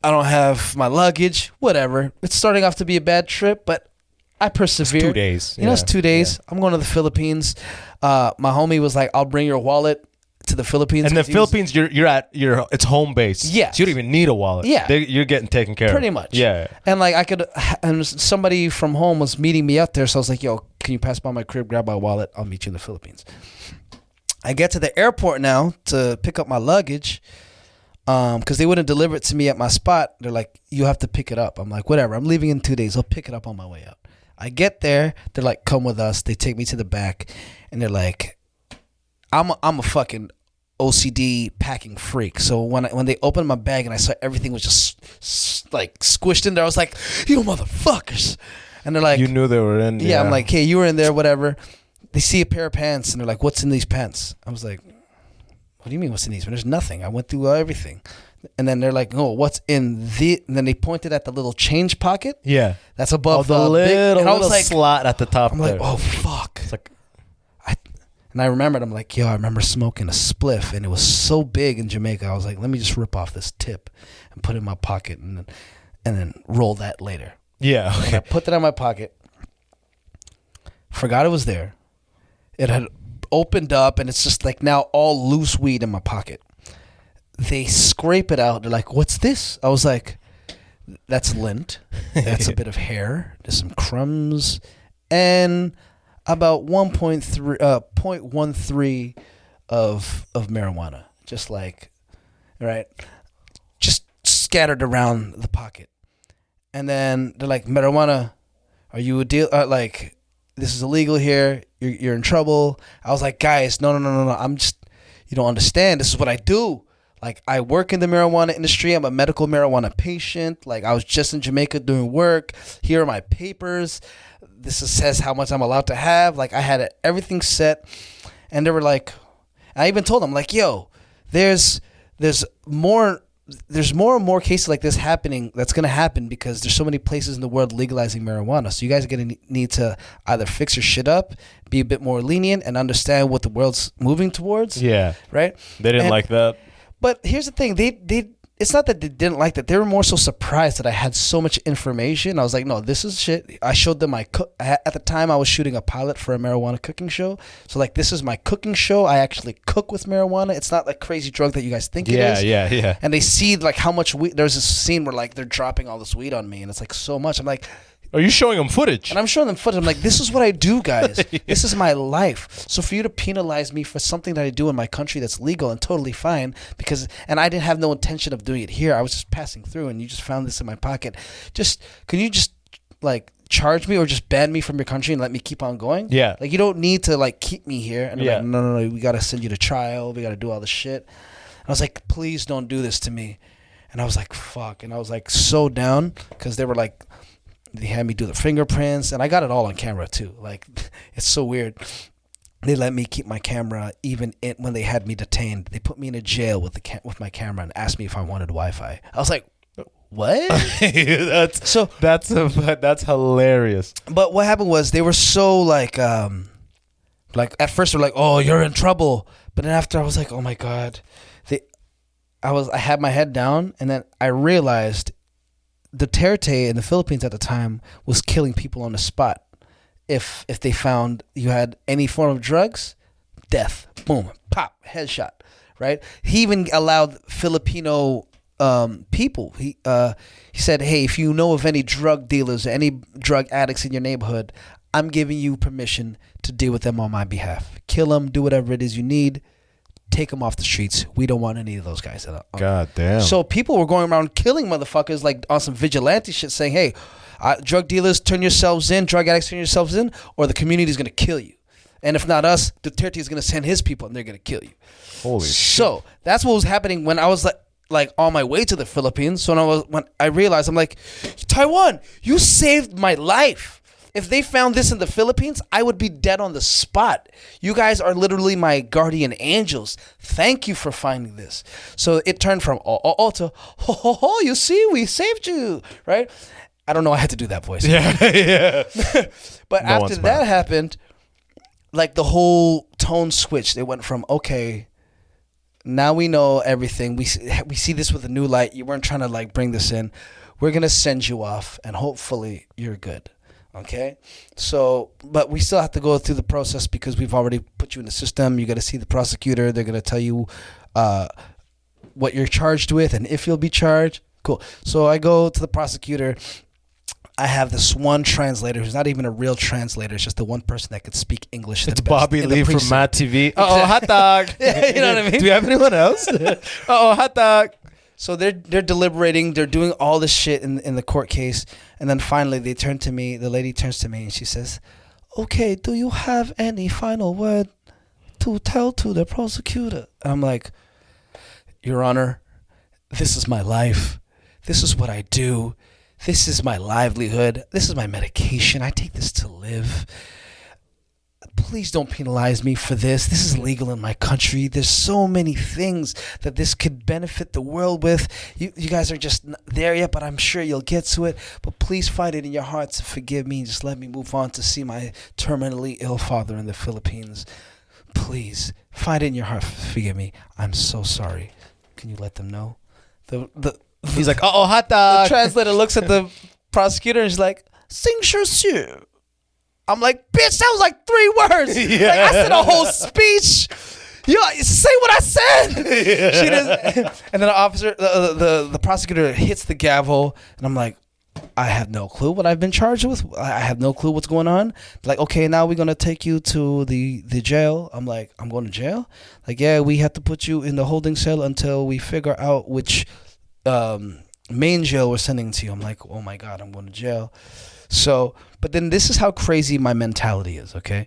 I don't have my luggage, whatever. It's starting off to be a bad trip, but I persevered. It's 2 days. It's 2 days. I'm going to the Philippines. My homie was like, I'll bring your wallet to the Philippines. And the Philippines, you're at it's home base. Yeah. So you don't even need a wallet. Yeah. You're getting taken care of. Pretty much. Yeah. And like and somebody from home was meeting me out there. So I was like, yo, can you pass by my crib, grab my wallet? I'll meet you in the Philippines. I get to the airport now to pick up my luggage. Because they wouldn't deliver it to me at my spot. They're like, you have to pick it up. I'm like, whatever. I'm leaving in 2 days. I'll pick it up on my way out. I get there. They're like, come with us. They take me to the back. And they're like, I'm a fucking OCD packing freak. So when they opened my bag and I saw everything was just like squished in there, I was like, you motherfuckers. And they're like, you knew they were in. Yeah, I'm like, hey, you were in there, whatever. They see a pair of pants and they're like, what's in these pants? I was like, what do you mean what's in these? There's nothing. I went through everything. And then they're like, oh, what's in the... And then they pointed at the little change pocket. Yeah. That's above the little, and I was little like, slot at the top. I'm like, oh, fuck. It's like... And I remembered, I'm like, yo, I remember smoking a spliff, and it was so big in Jamaica. I was like, let me just rip off this tip and put it in my pocket and then roll that later. Yeah, okay. And I put that in my pocket. Forgot it was there. It had opened up, and it's just like now all loose weed in my pocket. They scrape it out. They're like, what's this? I was like, that's lint. That's a bit of hair. There's some crumbs. And about 0.13 of marijuana. Just like, right? Just scattered around the pocket. And then they're like, marijuana, are you a deal? Like, this is illegal here. You're in trouble. I was like, guys, no. I'm just, you don't understand. This is what I do. Like, I work in the marijuana industry. I'm a medical marijuana patient. Like, I was just in Jamaica doing work. Here are my papers. Says how much I'm allowed to have. Like, I had everything set. And they were like, I even told them, like, yo, there's more and more cases like this happening. That's going to happen because there's so many places in the world legalizing marijuana. So you guys are going to need to either fix your shit up, be a bit more lenient, and understand what the world's moving towards. Yeah. Right? They didn't like that. But here's the thing. It's not that they didn't like that. They were more so surprised that I had so much information. I was like, no, this is shit. I showed them at the time I was shooting a pilot for a marijuana cooking show. So like, this is my cooking show. I actually cook with marijuana. It's not like crazy drug that you guys think it is. Yeah. And they see like how much weed. There's a scene where like they're dropping all this weed on me, and it's like so much. I'm like, are you showing them footage? and I'm showing them footage. I'm like, this is what I do, guys. This is my life. So for you to penalize me for something that I do in my country that's legal and totally fine, and I didn't have no intention of doing it here. I was just passing through, and you just found this in my pocket. Can you just like charge me or just ban me from your country and let me keep on going? Yeah. Like, you don't need to like keep me here. And Yeah. like, no, we got to send you to trial. We got to do all this shit. And I was like, please don't do this to me. And I was like, fuck. And I was like so down because they were like, they had me do the fingerprints, and I got it all on camera too. Like, it's so weird. They let me keep my camera even when they had me detained. They put me in a jail with my camera and asked me if I wanted Wi-Fi. I was like, what? That's hilarious. But what happened was they were so like at first they're like, oh, you're in trouble. But then after I was like, oh my God. I had my head down, and then I realized Duterte in the Philippines at the time was killing people on the spot. If they found you had any form of drugs, death, boom, pop, headshot, right? He even allowed Filipino people. He said, hey, if you know of any drug dealers or any drug addicts in your neighborhood, I'm giving you permission to deal with them on my behalf. Kill them, do whatever it is you need. Take them off the streets. We don't want any of those guys. God damn. So people were going around killing motherfuckers like on some vigilante shit, saying, hey, drug dealers, turn yourselves in, drug addicts, turn yourselves in, or the community is going to kill you. And if not us, Duterte is going to send his people and they're going to kill you. Holy shit. So that's what was happening when I was like on my way to the Philippines. So when I realized, I'm like, Taiwan, you saved my life. If they found this in the Philippines, I would be dead on the spot. You guys are literally my guardian angels. Thank you for finding this. So it turned from to ho, you see, we saved you, right? I don't know, I had to do that voice. Yeah. But after that happened, like the whole tone switched. It went from, okay, now we know everything. We see this with a new light. You weren't trying to like bring this in. We're going to send you off and hopefully you're good. Okay, so, but we still have to go through the process because we've already put you in the system. You got to see the prosecutor. They're going to tell you what you're charged with and if you'll be charged. Cool. So I go to the prosecutor. I have this one translator who's not even a real translator. It's just the one person that could speak English. It's Bobby Lee from Matt TV. Oh, hot dog. Yeah, you know what I mean? Do you have anyone else? Hot dog. So they're deliberating, they're doing all this shit in the court case, and then finally they turn to me, the lady turns to me and she says, okay, do you have any final word to tell to the prosecutor? And I'm like, Your Honor, this is my life. This is what I do. This is my livelihood. This is my medication. I take this to live. Please don't penalize me for this. This is legal in my country. There's so many things that this could benefit the world with. You guys are just not there yet, but I'm sure you'll get to it. But please find it in your heart to forgive me and just let me move on to see my terminally ill father in the Philippines. Please find it in your heart to forgive me. I'm so sorry. Can you let them know? He's like, hot dog. The translator looks at the prosecutor and she's like, "Sing sure." I'm like, bitch, that was like 3 words. Yeah. Like, I said a whole speech. Yo, say what I said. Yeah. She does, and then the officer, the prosecutor hits the gavel, and I'm like, I have no clue what I've been charged with. I have no clue what's going on. Like, okay, now we're gonna take you to the jail. I'm like, I'm going to jail? Like, yeah, we have to put you in the holding cell until we figure out which main jail we're sending to you. I'm like, oh my God, I'm going to jail. So, but then this is how crazy my mentality is, okay?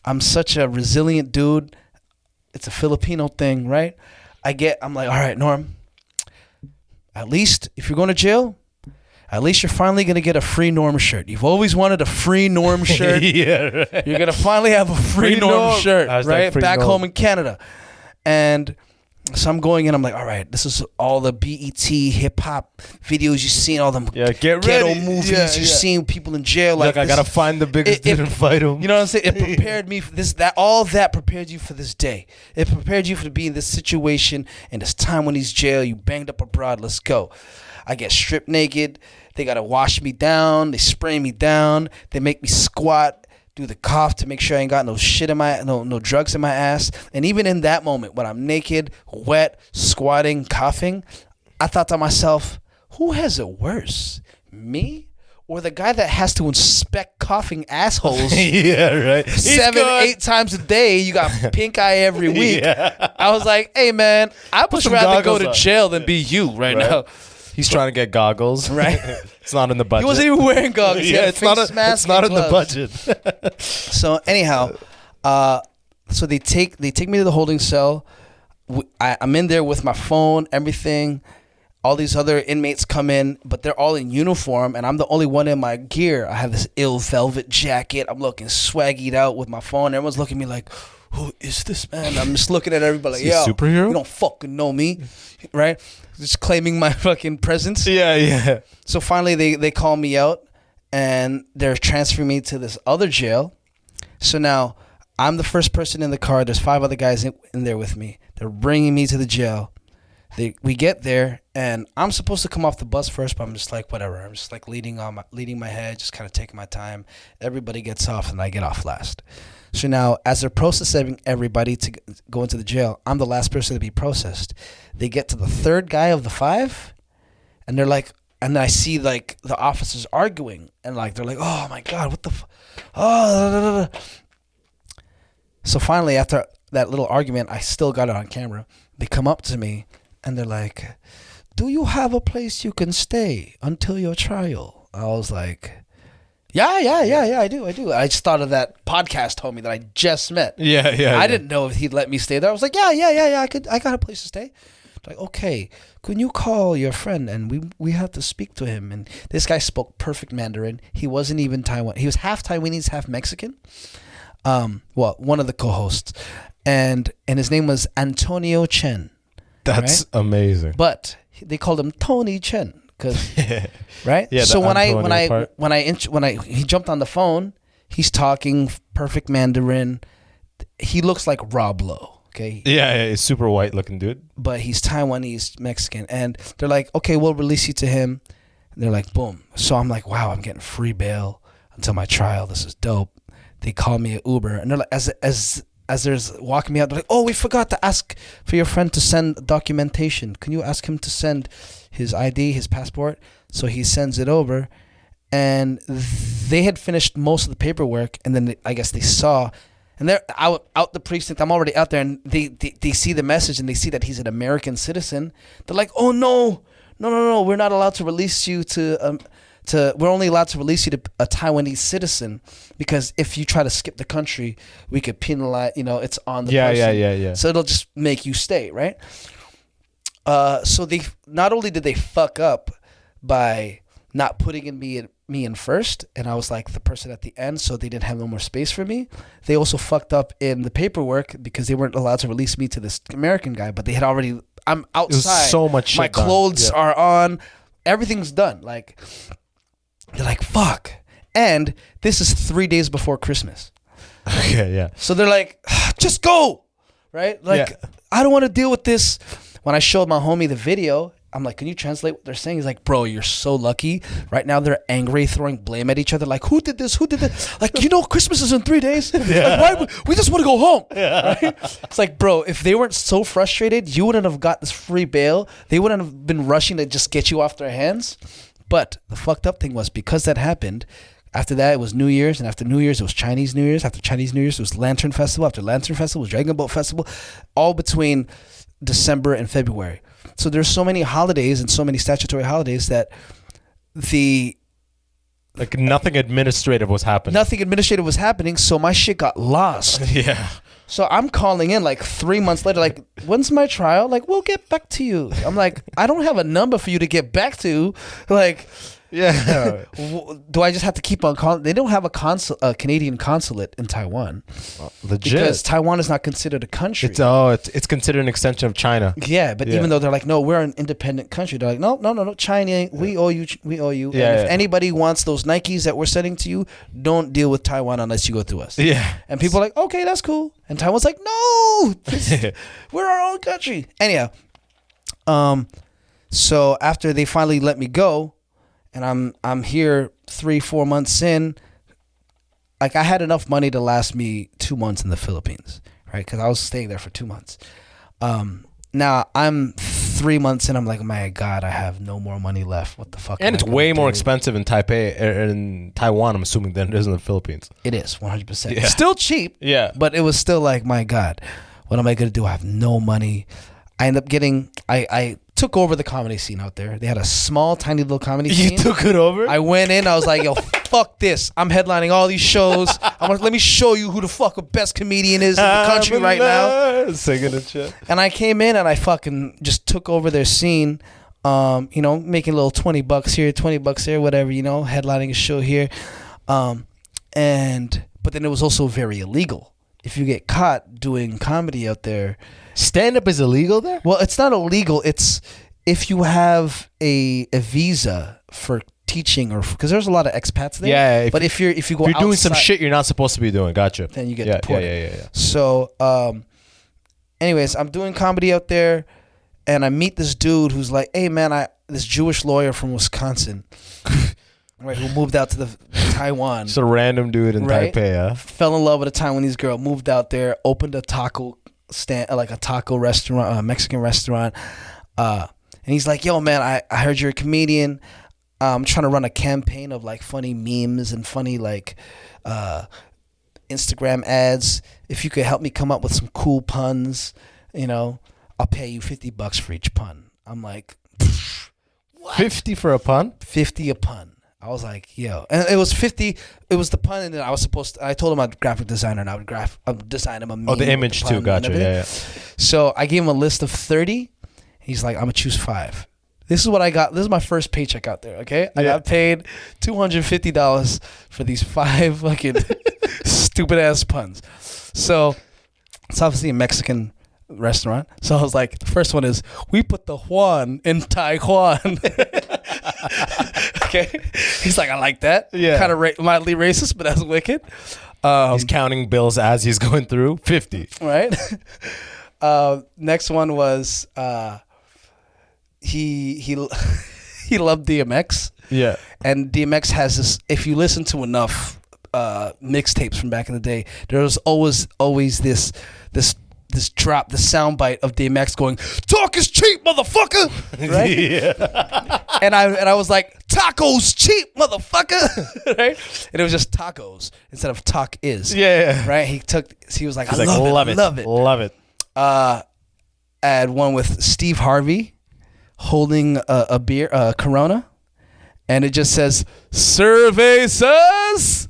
I'm such a resilient dude. It's a Filipino thing, right? I'm like, all right, Norm, at least if you're going to jail, at least you're finally going to get a free Norm shirt. You've always wanted a free Norm shirt. Yeah, right. You're going to finally have a free Norm shirt, right? Back home in Canada. And so I'm going in, I'm like, all right, this is all the BET hip-hop videos you've seen, all them ghetto movies you've seen, people in jail. Like I got to find the biggest dude and fight him. You know what I'm saying? It prepared me for this, all that prepared you for this day. It prepared you to be in this situation and this time when he's jail, you banged up abroad, let's go. I get stripped naked. They got to wash me down. They spray me down. They make me squat, do the cough to make sure I ain't got no shit in my, no drugs in my ass. And even in that moment, when I'm naked, wet, squatting, coughing, I thought to myself, who has it worse? Me? Or the guy that has to inspect coughing assholes yeah, right. 7-8 times a day? You got pink eye every week. Yeah. I was like, hey, man, I'd much rather go to jail than be you right now. He's trying to get goggles. Right. It's not in the budget. He wasn't even wearing goggles. Yeah, it's not in the budget. So anyhow, so they take me to the holding cell. I'm in there with my phone, everything. All these other inmates come in, but they're all in uniform, and I'm the only one in my gear. I have this ill velvet jacket. I'm looking swaggied out with my phone. Everyone's looking at me like, who is this man? I'm just looking at everybody like, yo, superhero? You don't fucking know me, right? Just claiming my fucking presence. Yeah. So finally they call me out, and they're transferring me to this other jail. So now I'm the first person in the car. There's 5 other guys in there with me. They're bringing me to the jail. We get there, and I'm supposed to come off the bus first, but I'm just like, whatever. I'm just like leading my head, just kind of taking my time. Everybody gets off, and I get off last. So now, as they're processing everybody to go into the jail, I'm the last person to be processed. They get to the 3rd guy of the 5, and they're like, and I see like the officers arguing, and like they're like, oh my God, what the So finally, after that little argument, I still got it on camera. They come up to me, and they're like, do you have a place you can stay until your trial? I was like, yeah, I do. I just thought of that podcast homie that I just met. Yeah. I didn't know if he'd let me stay there. I was like, yeah, I got a place to stay. Like, okay, can you call your friend and we have to speak to him? And this guy spoke perfect Mandarin. He wasn't even Taiwan. He was half Taiwanese, half Mexican. One of the co-hosts, and his name was Antonio Chen. That's amazing. But they called him Tony Chen, cause right. Yeah. So when he jumped on the phone, he's talking perfect Mandarin. He looks like Rob Lowe. Okay. Yeah, he's super white looking dude. But he's Taiwanese Mexican, and they're like, okay, we'll release you to him. And they're like, boom. So I'm like, wow, I'm getting free bail until my trial. This is dope. They call me an Uber, and they're like, as they're walking me out, they're like, oh, we forgot to ask for your friend to send documentation. Can you ask him to send his ID, his passport? So he sends it over, and they had finished most of the paperwork, and then I guess they saw, and they're out the precinct. I'm already out there, and they see the message, and they see that he's an American citizen. They're like, oh, no, we're not allowed to release you we're only allowed to release you to a Taiwanese citizen, because if you try to skip the country, we could penalize, it's on the person. Yeah. So it'll just make you stay, right? So they not only did they fuck up by not putting me in first, and I was like the person at the end, so they didn't have no more space for me. They also fucked up in the paperwork because they weren't allowed to release me to this American guy, but they had already. I'm outside. It was so much shit my clothes are on. Everything's done. Like. They're like, fuck. And this is 3 days before Christmas. Okay, yeah. So they're like, just go. Right? Like, I don't want to deal with this. When I showed my homie the video, I'm like, can you translate what they're saying? He's like, bro, you're so lucky. Right now they're angry, throwing blame at each other. Like, who did this? Who did that? Like, Christmas is in 3 days. Yeah. Like, we just want to go home. Yeah. Right? It's like, bro, if they weren't so frustrated, you wouldn't have got this free bail. They wouldn't have been rushing to just get you off their hands. But the fucked up thing was, because that happened, after that it was New Year's, and after New Year's it was Chinese New Year's. After Chinese New Year's it was Lantern Festival. After Lantern Festival it was Dragon Boat Festival. All between December and February. So there's so many holidays and so many statutory holidays that nothing administrative was happening. Nothing administrative was happening, so my shit got lost. Yeah. So I'm calling in like 3 months later, like, when's my trial? Like, we'll get back to you. I'm like, I don't have a number for you to get back to. Like, Yeah. do I just have to keep on calling? They don't have a Canadian consulate in Taiwan. Legit. Because Taiwan is not considered a country. It's considered an extension of China. Yeah, but even though they're like, no, we're an independent country, they're like, no, China, we owe you. Yeah, and if anybody wants those Nikes that we're sending to you, don't deal with Taiwan unless you go through us. Yeah. And people are like, okay, that's cool. And Taiwan's like, no, we're our own country. Anyhow, so after they finally let me go, and I'm here 3-4 months in, like I had enough money to last me 2 months in the Philippines, right? Because I was staying there for 2 months. Now I'm 3 months in. I'm like, my God, I have no more money left. What the fuck? And it's way more expensive in Taipei, in Taiwan, I'm assuming, than it is in the Philippines. It is 100%. Yeah. It's still cheap. Yeah. But it was still like, my God, what am I gonna do? I have no money. I end up getting. I took over the comedy scene out there. They had a small, tiny little comedy scene. You took it over? I went in. I was like, yo, fuck this. I'm headlining all these shows. Let me show you who the fuck the best comedian is in the country right now. Singing and shit. And I came in and I fucking just took over their scene. Making a little $20 here, $20 there, whatever, headlining a show here. But then it was also very illegal. If you get caught doing comedy out there, stand-up is illegal there? well, it's not illegal. It's if you have a visa for teaching, or because there's a lot of expats there. Yeah, but if you go you're doing some outside, shit you're not supposed to be doing. Gotcha. then you get deported. Yeah. So, anyways, I'm doing comedy out there, and I meet this dude who's like, "Hey, man, this Jewish lawyer from Wisconsin, right, who moved out to Taiwan, Just a random dude in Right? Taipei, huh? fell in love with a Taiwanese girl, moved out there, opened a taco stand, like a taco restaurant, a Mexican restaurant, and he's like, "Yo, man, I heard you're a comedian. I'm trying to run a campaign of like funny memes and funny like Instagram ads. If you could help me come up with some cool puns, I'll pay you $50 for each pun." I'm like, what? 50 for a pun? 50 a pun. I was like, yo, and it was 50. It was the pun, and then I told him I'm a graphic designer, and I would design him a meme. Oh, the image too. Gotcha. Yeah. So I gave him a list of 30. He's like, I'm gonna choose 5. This is what I got. This is my first paycheck out there. Okay, I got paid $250 for these 5 fucking stupid ass puns. So it's obviously a Mexican restaurant. So I was like, the first one is, we put the Juan in Taiwan. Okay, he's like, I like that. Yeah, kind of mildly racist, but that's wicked. He's counting bills as he's going through. 50. Right. Next one was he loved DMX. Yeah. And DMX has this. If you listen to enough mixtapes from back in the day, there was always this drop, the soundbite of DMX going, "Talk is cheap, motherfucker." Right? Yeah. And I was like, "Tacos cheap, mother," right? And it was just tacos instead of talk is. Yeah. Right? He was like, He's I like, love it. Love it. I had one with Steve Harvey holding a beer, Corona, and it just says "Cervezas."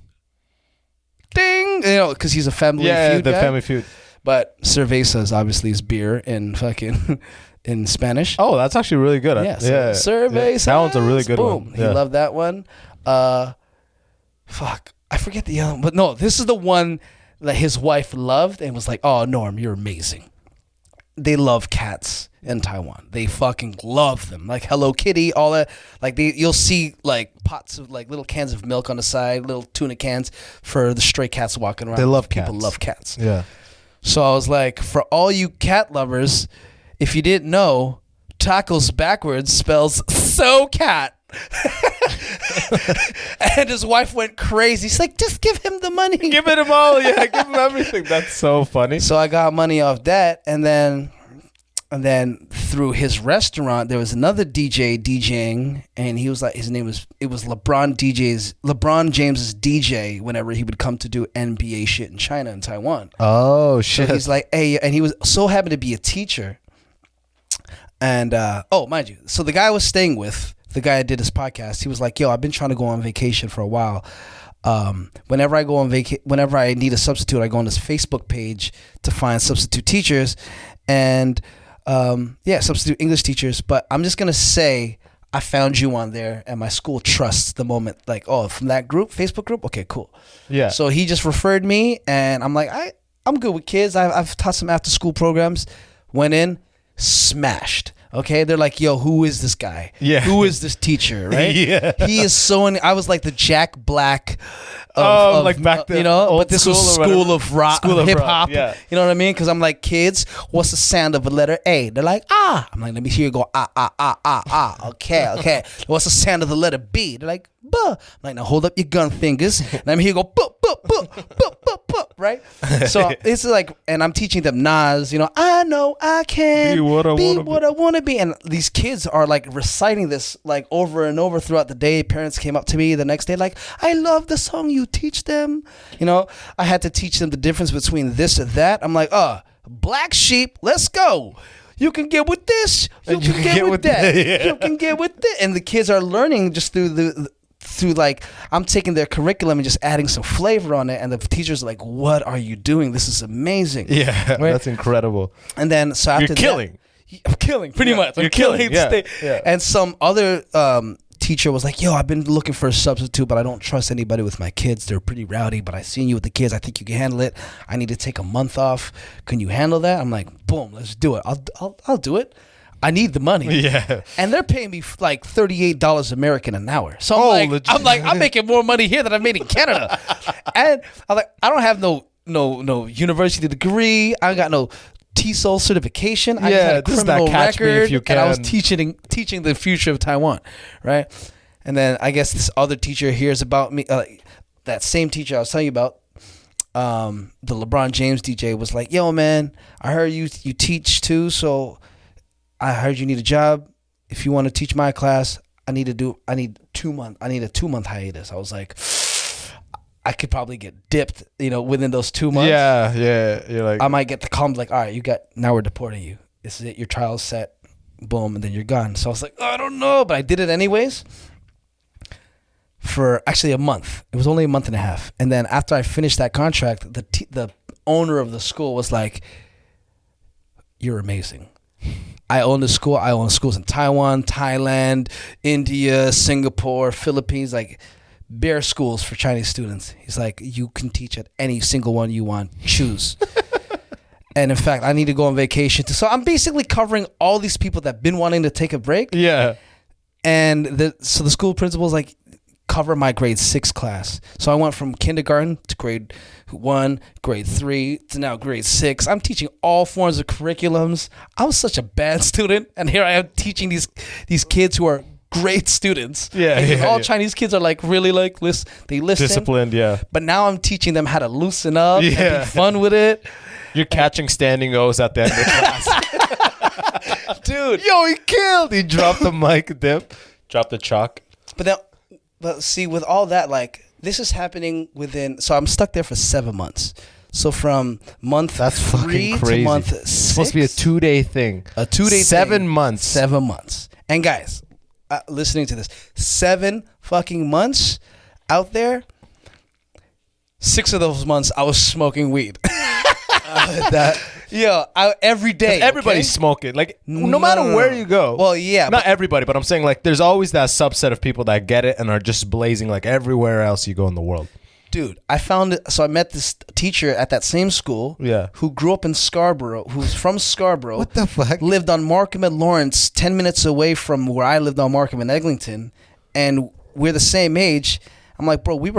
Ding, because he's a Family Feud guy. Family Feud. But cervezas obviously is beer in fucking in Spanish. Oh, that's actually really good. Yeah, cervezas. That one's a really good Boom. one. He loved that one. Fuck, I forget the other one, but no, this is the one that his wife loved and was like, "Oh, Norm, you're amazing." They love cats in Taiwan. They fucking love them. Like Hello Kitty, all that. Like you'll see like pots of like little cans of milk on the side, little tuna cans for the stray cats walking around. They love People cats. love cats. Yeah. So I was like, for all you cat lovers, if you didn't know, tacos backwards spells so cat. And his wife went crazy. She's like, just give him the money. Give it him all. Yeah, give him everything. That's so funny. So I got money off that, and then through his restaurant, there was another DJ DJing, and he was like, it was LeBron James's DJ whenever he would come to do NBA shit in China and Taiwan. Oh shit. So he's like, hey, and he was so happy to be a teacher. And mind you, so the guy I was staying with, the guy that did his podcast, he was like, yo, I've been trying to go on vacation for a while. whenever I go on whenever I need a substitute, I go on this Facebook page to find substitute teachers, and substitute English teachers. But I'm just gonna say I found you on there, and my school trusts the moment. Like, oh, from that group, Facebook group, okay, cool. Yeah. So he just referred me, and I'm like, I'm good with kids. I've taught some after school programs. Went in, smashed. Okay, they're like, yo, who is this guy? Yeah. Who is this teacher? Right? Yeah. He is I was like the Jack Black like back then, but this was school of rock, hip hop. Yeah. You know what I mean? Because I'm like, kids, what's the sound of a letter A? They're like, ah. I'm like, let me hear you go, ah. Okay. What's the sound of the letter B? They're like, buh. I'm like, now hold up your gun fingers. And let me hear you go, buh, buh, buh, buh, buh, buh. Right? So it's like, and I'm teaching them Nas, I know I can be what I want to be. And these kids are like reciting this like over and over throughout the day. Parents came up to me the next day like, I love the song you teach them. I had to teach them the difference between this and that. I'm like, black sheep, let's go. You can get with this. You can get with that. Yeah. You can get with it. And the kids are learning just through like, I'm taking their curriculum and just adding some flavor on it, and the teacher's like, what are you doing? This is amazing. Yeah, right? That's incredible. And then so after you're killing. I'm killing, pretty much. You're killing. Yeah. And some other teacher was like, yo, I've been looking for a substitute, but I don't trust anybody with my kids. They're pretty rowdy, but I seen you with the kids. I think you can handle it. I need to take a month off. Can you handle that? I'm like, boom, let's do it. I'll do it. I need the money. Yeah. And they're paying me like $38 American an hour. So I'm making more money here than I made in Canada. And I'm like, I don't have no university degree. I got no TESOL certification. I just had a criminal record, and I was teaching the future of Taiwan, right? And then I guess this other teacher hears about me. That same teacher I was telling you about, the LeBron James DJ, was like, yo, man, I heard you teach too, so I heard you need a job. If you want to teach my class, I need a 2-month hiatus. I was like, I could probably get dipped, within those 2 months. Yeah. You're like, I might get the call like, all right, now we're deporting you. This is it. Your trial's set. Boom, and then you're gone. So I was like, I don't know, but I did it anyways. For actually a month. It was only a month and a half. And then after I finished that contract, the owner of the school was like, you're amazing. I own the school. I own schools in Taiwan, Thailand, India, Singapore, Philippines, like bare schools for Chinese students. He's like, you can teach at any single one you want. Choose. And in fact, I need to go on vacation too. So I'm basically covering all these people that have been wanting to take a break. Yeah. And so the school principal's like, cover my grade 6 class. So I went from kindergarten to grade 1, grade 3 to now grade 6. I'm teaching all forms of curriculums. I was such a bad student, and here I am teaching these kids who are great students. All Chinese kids are like really like they listen, disciplined. Yeah. But now I'm teaching them how to loosen up and be fun with it. You're catching standing O's at the end of the class. Dude. Yo, he killed. He dropped the mic, dropped the chalk. But see, with all that, like, this is happening so I'm stuck there for 7 months. So from month 3 to month 6. It's supposed to be a 2-day thing. A 2-day 7 months. 7 months. And guys, listening to this, 7 fucking months out there, 6 of those months I was smoking weed. Every day. Everybody's smoking. Like, no matter where you go. Well, yeah. Not everybody, but I'm saying, like, there's always that subset of people that get it and are just blazing, like, everywhere else you go in the world. Dude, I met this teacher at that same school. Yeah. Who grew up in Scarborough, who's from Scarborough. What the fuck? Lived on Markham and Lawrence, 10 minutes away from where I lived on Markham and Eglinton. And we're the same age. I'm like, bro, we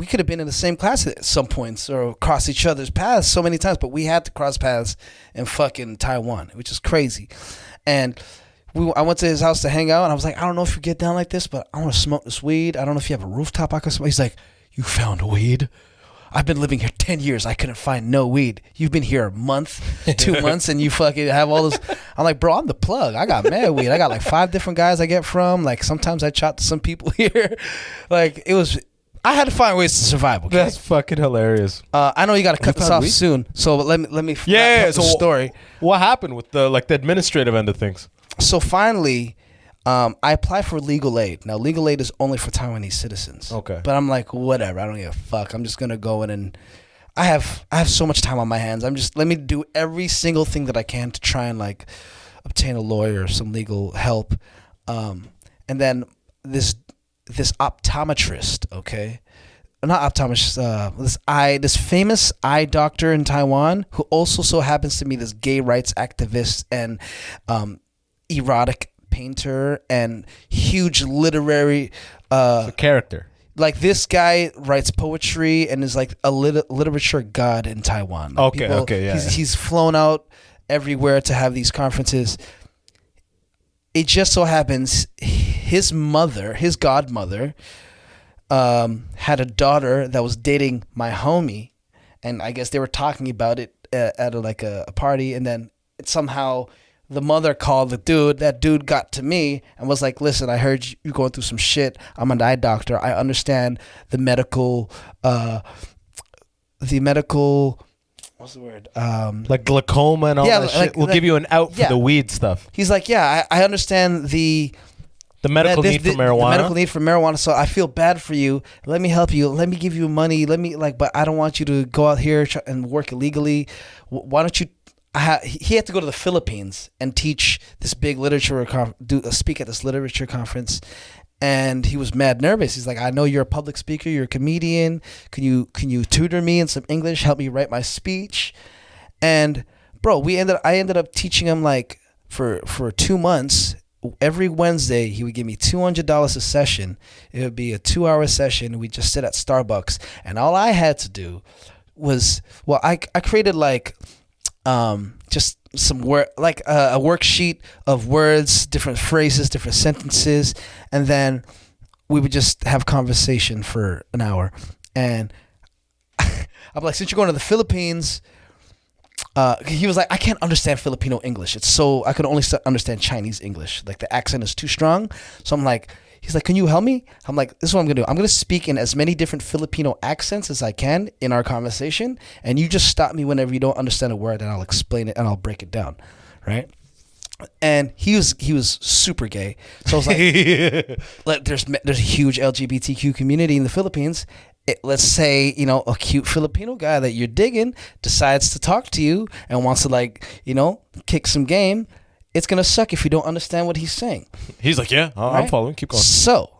could have been in the same class at some points or crossed each other's paths so many times, but we had to cross paths in fucking Taiwan, which is crazy. And I went to his house to hang out, and I was like, I don't know if you get down like this, but I want to smoke this weed. I don't know if you have a rooftop I can smoke. He's like, you found weed? I've been living here 10 years. I couldn't find no weed. You've been here a month, 2 months, and you fucking have all this. I'm like, bro, I'm the plug. I got mad weed. I got like 5 different guys I get from. Like, sometimes I chat to some people here. Like, I had to find ways to survive. Okay? That's fucking hilarious. I know you got to cut this off soon, so let me wrap up the story. What happened with the administrative end of things? So finally, I applied for legal aid. Now, legal aid is only for Taiwanese citizens. Okay. But I'm like, whatever. I don't give a fuck. I'm just gonna go in and I have so much time on my hands. Let me do every single thing that I can to try and like obtain a lawyer or some legal help. And then this optometrist, okay, not optometrist, this famous eye doctor in Taiwan who also so happens to be this gay rights activist and erotic painter and huge literary character. Like this guy writes poetry and is like a literature god in Taiwan. Like Okay, yeah. He's flown out everywhere to have these conferences. It just so happens his godmother, had a daughter that was dating my homie, and I guess they were talking about it at a party, and then somehow the mother called the dude. That dude got to me and was like, listen, I heard you going through some shit. I'm an eye doctor. I understand the medical, what's the word? Like glaucoma and all that shit. We'll give you an out for the weed stuff. He's like, yeah, I understand the medical need for marijuana. The medical need for marijuana. So I feel bad for you. Let me help you. Let me give you money. But I don't want you to go out here and work illegally. Why don't you? He had to go to the Philippines and teach this big speak at this literature conference, and he was mad nervous. He's like, I know you're a public speaker, you're a comedian. Can you tutor me in some English? Help me write my speech. And bro, I ended up teaching him like for 2 months. Every Wednesday, he would give me $200 a session. It would be a 2-hour session. We'd just sit at Starbucks, and all I had to do was, I created like. Just some word, like a worksheet of words, different phrases, different sentences, and then we would just have conversation for an hour. And I'm like, since you're going to the Philippines, he was like, I can't understand Filipino English. I could only understand Chinese English. Like the accent is too strong. So I'm like, he's like, can you help me? I'm like, this is what I'm going to do. I'm going to speak in as many different Filipino accents as I can in our conversation. And you just stop me whenever you don't understand a word, and I'll explain it and I'll break it down. Right. And he was super gay. So I was like, there's a huge LGBTQ community in the Philippines. Let's say, a cute Filipino guy that you're digging decides to talk to you and wants to kick some game. It's going to suck if you don't understand what he's saying. He's like, yeah, I'm following. Keep going. So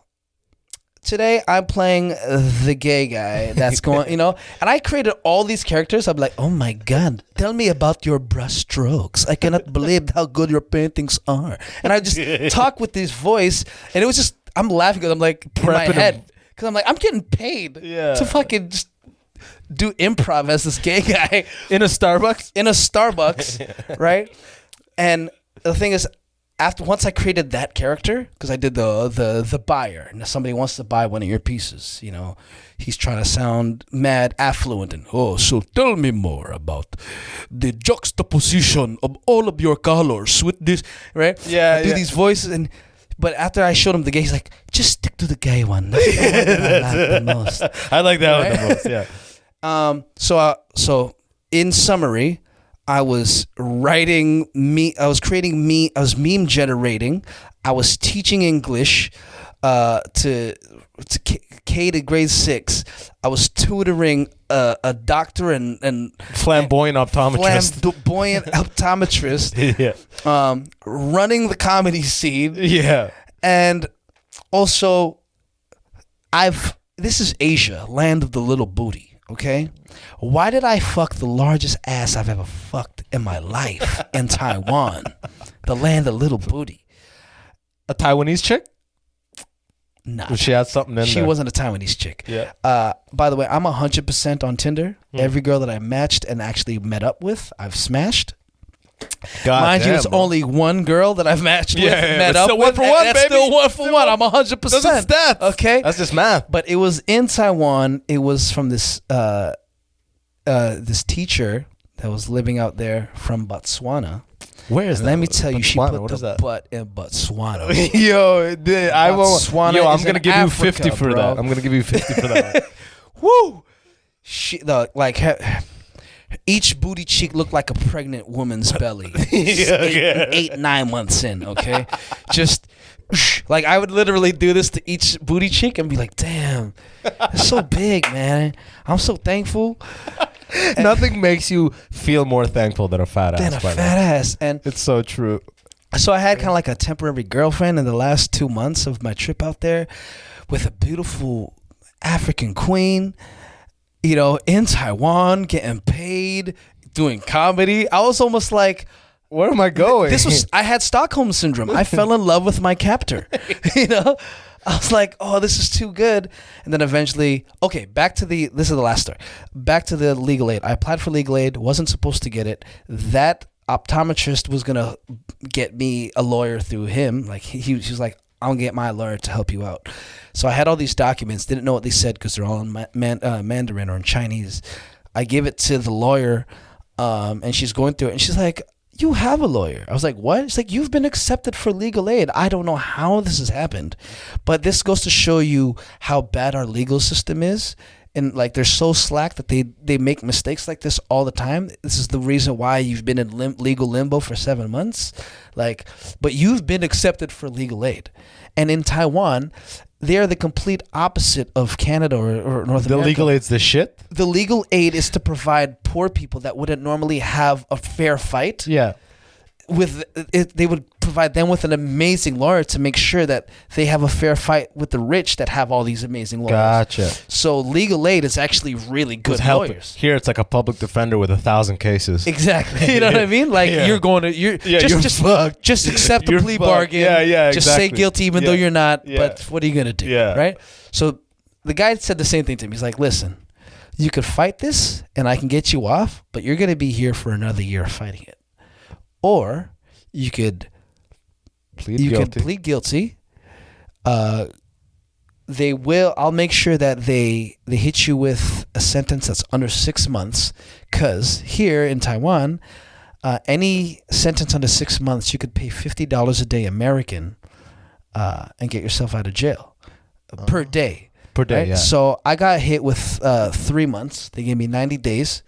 today I'm playing the gay guy that's going, and I created all these characters. I'm like, oh my God, tell me about your brush strokes. I cannot believe how good your paintings are. And I just talk with this voice, and it was just, I'm laughing because I'm like, in my head, because I'm like, I'm getting paid to fucking just do improv as this gay guy. In a Starbucks? In a Starbucks, right? And the thing is, once I created that character, because I did the buyer, and somebody wants to buy one of your pieces, he's trying to sound mad affluent and, so tell me more about the juxtaposition of all of your colors with this, right? Yeah, I do these voices, but after I showed him the gay, he's like, just stick to the gay one. That's the one that I like the most. I like that one the most, yeah. So in summary, I was writing I was meme generating. I was teaching English to K to grade 6. I was tutoring a doctor and flamboyant optometrist. Yeah. Running the comedy scene. Yeah. And also, this is Asia, land of the little booty. Okay, why did I fuck the largest ass I've ever fucked in my life in Taiwan, the land of little booty? A Taiwanese chick? Nah, she had something in there. She wasn't a Taiwanese chick. Yeah. By the way, I'm 100% on Tinder. Every girl that I matched and actually met up with, I've smashed. Mind you, it's only one girl that I've matched with, met up with. That's still one for one. I'm 100%. Those are stats. Okay, that's just math. But it was in Taiwan. It was from this this teacher that was living out there from Botswana. Where is that? Let me tell you, she put what the butt in Botswana. I'm gonna give you 50 for that. I'm gonna give you 50 for that. Woo! Each booty cheek looked like a pregnant woman's belly. 8-9 months in, okay? Just like I would literally do this to each booty cheek and be like, damn, it's so big, man. I'm so thankful. Nothing makes you feel more thankful than a fat ass. And it's so true. So I had kind of like a temporary girlfriend in the last 2 months of my trip out there with a beautiful African queen, you know, in Taiwan, getting paid, doing comedy. I was almost like, where am I going? I had Stockholm syndrome. I fell in love with my captor. You know, I was like, oh, this is too good. And then eventually, okay, this is the last story. Back to the legal aid. I applied for legal aid, wasn't supposed to get it. That optometrist was going to get me a lawyer through him. Like he was like, I'll get my lawyer to help you out. So I had all these documents, didn't know what they said because they're all in Mandarin or in Chinese. I give it to the lawyer, and she's going through it, and she's like, you have a lawyer. I was like, what? She's like, you've been accepted for legal aid. I don't know how this has happened, but this goes to show you how bad our legal system is. And like they're so slack that they make mistakes like this all the time. This is the reason why you've been in legal limbo for 7 months. Like, but you've been accepted for legal aid. And in Taiwan, they are the complete opposite of Canada or North America. The legal aid's the shit? The legal aid is to provide poor people that wouldn't normally have a fair fight. Yeah. They would provide them with an amazing lawyer to make sure that they have a fair fight with the rich that have all these amazing lawyers. Gotcha. So legal aid is actually really good lawyers. Here it's like a public defender with 1,000 cases. Youexactly. You know what I mean? Like you're going to just accept the plea bargain. Yeah. Just say guilty even though you're not. Yeah. But what are you gonna do? Yeah. Right. So the guy said the same thing to me. He's like, listen, you could fight this and I can get you off, but you're gonna be here for another year fighting it. Or you could plead guilty. I'll make sure that they hit you with a sentence that's under 6 months, because here in Taiwan, any sentence under 6 months, you could pay $50 a day American and get yourself out of jail per day. Per day, right? yeah. So I got hit with 3 months. They gave me 90 days.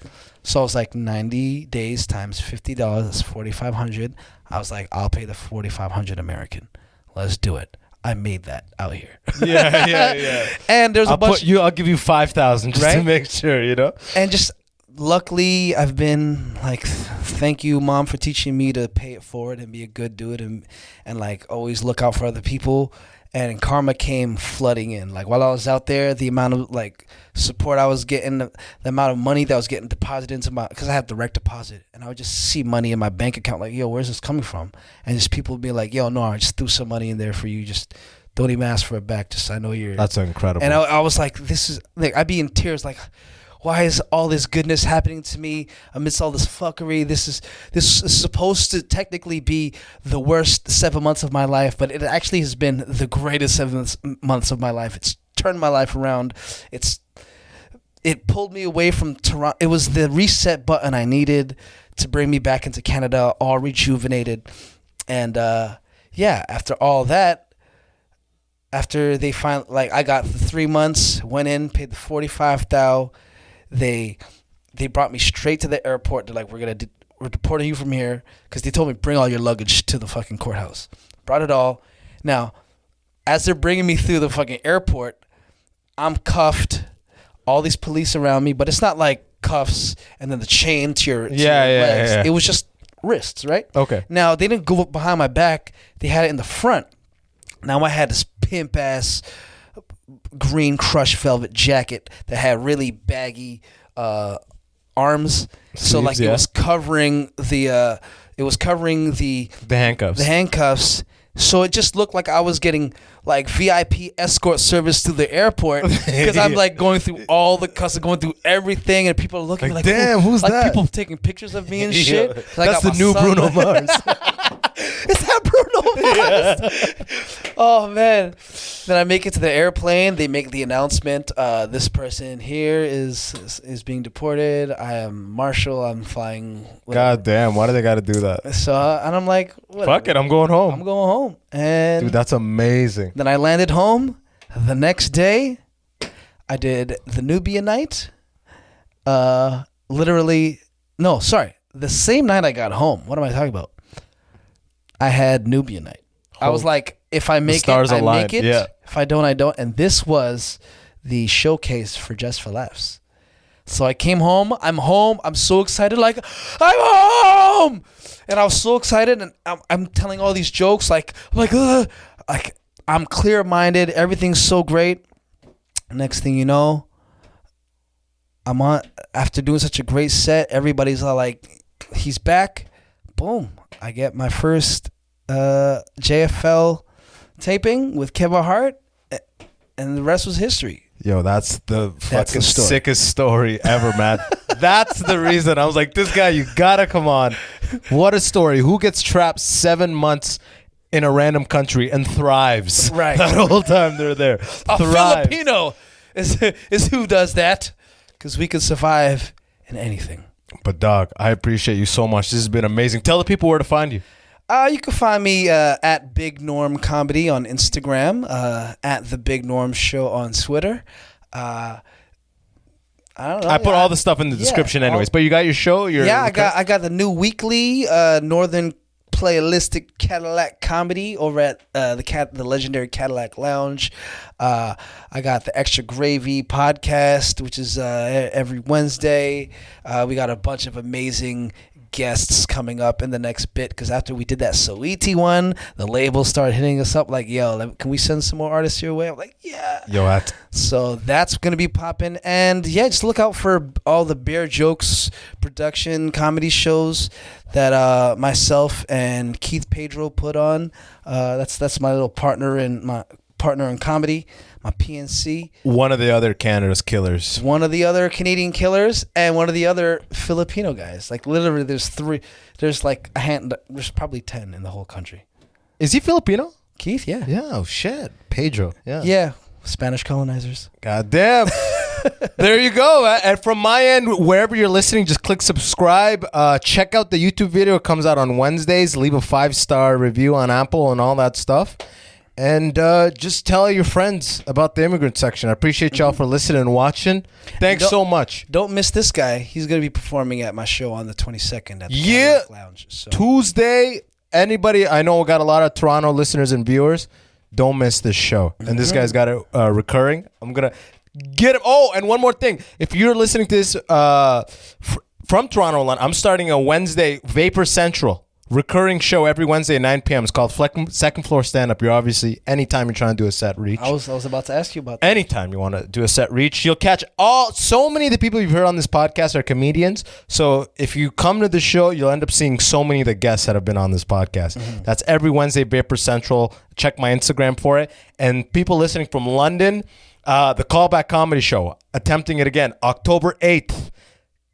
So I was like, 90 days times $50, that's $4,500. I was like, I'll pay the $4,500 American. Let's do it. I made that out here. Yeah. And there's a bunch. I'll give you 5,000 just to make sure, you know. And just luckily, I've been like, thank you, Mom, for teaching me to pay it forward and be a good dude and like always look out for other people. And karma came flooding in. Like while I was out there, the amount of like support I was getting, the amount of money that was getting deposited into because I have direct deposit, and I would just see money in my bank account. Like, yo, where's this coming from? And just people would be like, yo, no, I just threw some money in there for you. Just don't even ask for it back. Just I know you're. That's incredible. And I was like, this is like I'd be in tears. Like, why is all this goodness happening to me amidst all this fuckery? This is supposed to technically be the worst 7 months of my life, but it actually has been the greatest 7 months of my life. It's turned my life around. It pulled me away from Toronto. It was the reset button I needed to bring me back into Canada, all rejuvenated. And after all that, after they finally, like, I got the 3 months, went in, paid the $45,000. They brought me straight to the airport. They're like, we're deporting you from here, because they told me bring all your luggage to the fucking courthouse. Brought it all. Now, as they're bringing me through the fucking airport, I'm cuffed. All these police around me, but it's not like cuffs and then the chain to your legs. Yeah. It was just wrists, right? Okay. Now, they didn't go behind my back. They had it in the front. Now, I had this pimp-ass green crushed velvet jacket that had really baggy arms. So like it was covering the handcuffs. The handcuffs. So it just looked like I was getting like VIP escort service to the airport, because I'm like going through all the customs, going through everything, and people are looking like, damn, who's like that? People taking pictures of me and shit. That's the new Bruno Mars. Is that Bruno Mars? Oh man! Then I make it to the airplane. They make the announcement. This person here is being deported. I am Marshall. I'm flying. God damn! Why do they got to do that? So and I'm like, whatever. Fuck it, I'm going home. I'm going home. And dude, that's amazing. Then I landed home. The next day, I did the Nubian night. Literally No, sorry. The same night I got home. What am I talking about? I had Nubian night. I was like, if I make it, I make it. Yeah. If I don't, I don't. And this was the showcase for Just for Laughs. So I came home. I'm home. I'm so excited. Like, I'm home. And I was so excited. And I'm telling all these jokes. Like, I'm clear-minded. Everything's so great. Next thing you know, I'm on. After doing such a great set, everybody's all like, he's back. Boom. I get my first JFL taping with Kevin Hart. And the rest was history. Yo, that's the fucking story. sickest story ever, man. That's the reason. I was like, this guy, you gotta come on. What a story. Who gets trapped 7 months in a random country and thrives? Right. That whole time they're there. A Thrives. Filipino is who does that. Because we can survive in anything. But dog, I appreciate you so much. This has been amazing. Tell the people where to find you. You can find me at Big Norm Comedy on Instagram, at The Big Norm Show on Twitter. I don't know. I put all the stuff in the description anyways. But you got your show? I got the new weekly Northern Playalistic Cadillac Comedy over at the legendary Cadillac Lounge. I got the Extra Gravy podcast, which is every Wednesday. We got a bunch of amazing guests coming up in the next bit, because after we did that Soiti one, the label started hitting us up like, yo, can we send some more artists your way? I'm like, yeah. Yo, So that's going to be popping. And yeah, just look out for all the Bear Jokes production comedy shows that myself and Keith Pedro put on. That's my little partner in comedy, my PNC. one of the other Canada's killers. One of the other Canadian killers and one of the other Filipino guys. Like literally there's three. There's like a hand. There's probably 10 in the whole country. Is he Filipino? Keith, yeah. Yeah, oh shit. Pedro. Yeah. Yeah. Spanish colonizers. God damn. There you go. And from my end, wherever you're listening, just click subscribe. Check out the YouTube video. It comes out on Wednesdays. Leave a 5-star review on Apple and all that stuff. And just tell your friends about the Immigrant section. I appreciate y'all for listening and watching. Thanks so much. Don't miss this guy. He's going to be performing at my show on the 22nd at the Cadillac Lounge. So. Tuesday. Anybody, I know we got a lot of Toronto listeners and viewers. Don't miss this show. And this guy's got it recurring. I'm going to get him. Oh, and one more thing. If you're listening to this from Toronto, I'm starting a Wednesday Vapor Central recurring show every Wednesday at 9 p.m. It's called Second Floor Stand Up. You're obviously, anytime you're trying to do a set reach. I was about to ask you about that. Anytime you want to do a set reach, you'll catch so many of the people you've heard on this podcast are comedians. So if you come to the show, you'll end up seeing so many of the guests that have been on this podcast. That's every Wednesday, Vapor Central. Check my Instagram for it. And people listening from London, the Callback Comedy Show, attempting it again, October 8th.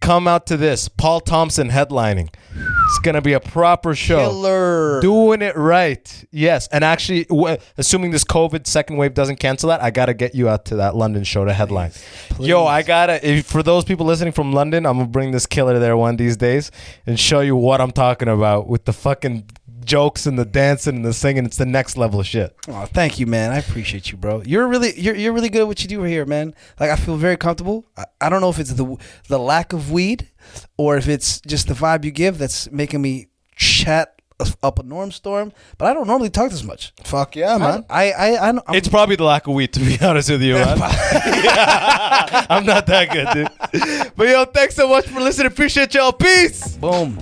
Come out to this. Paul Thompson headlining. It's going to be a proper show. Killer. Doing it right. Yes. And actually, assuming this COVID second wave doesn't cancel that, I got to get you out to that London show to headline. Please. Yo, I got to, for those people listening from London, I'm going to bring this killer there one of these days and show you what I'm talking about with the fucking jokes and the dancing and the singing. It's the next level of shit. Oh, thank you, man. I appreciate you, bro. You're really good at what you do here, man. Like, I feel very comfortable. I don't know if it's the lack of weed or if it's just the vibe you give that's making me chat up a norm storm, but I don't normally talk this much. Fuck yeah, man. It's probably the lack of weed, to be honest with you, man. I'm not that good, dude. But yo, thanks so much for listening. Appreciate y'all. Peace. Boom.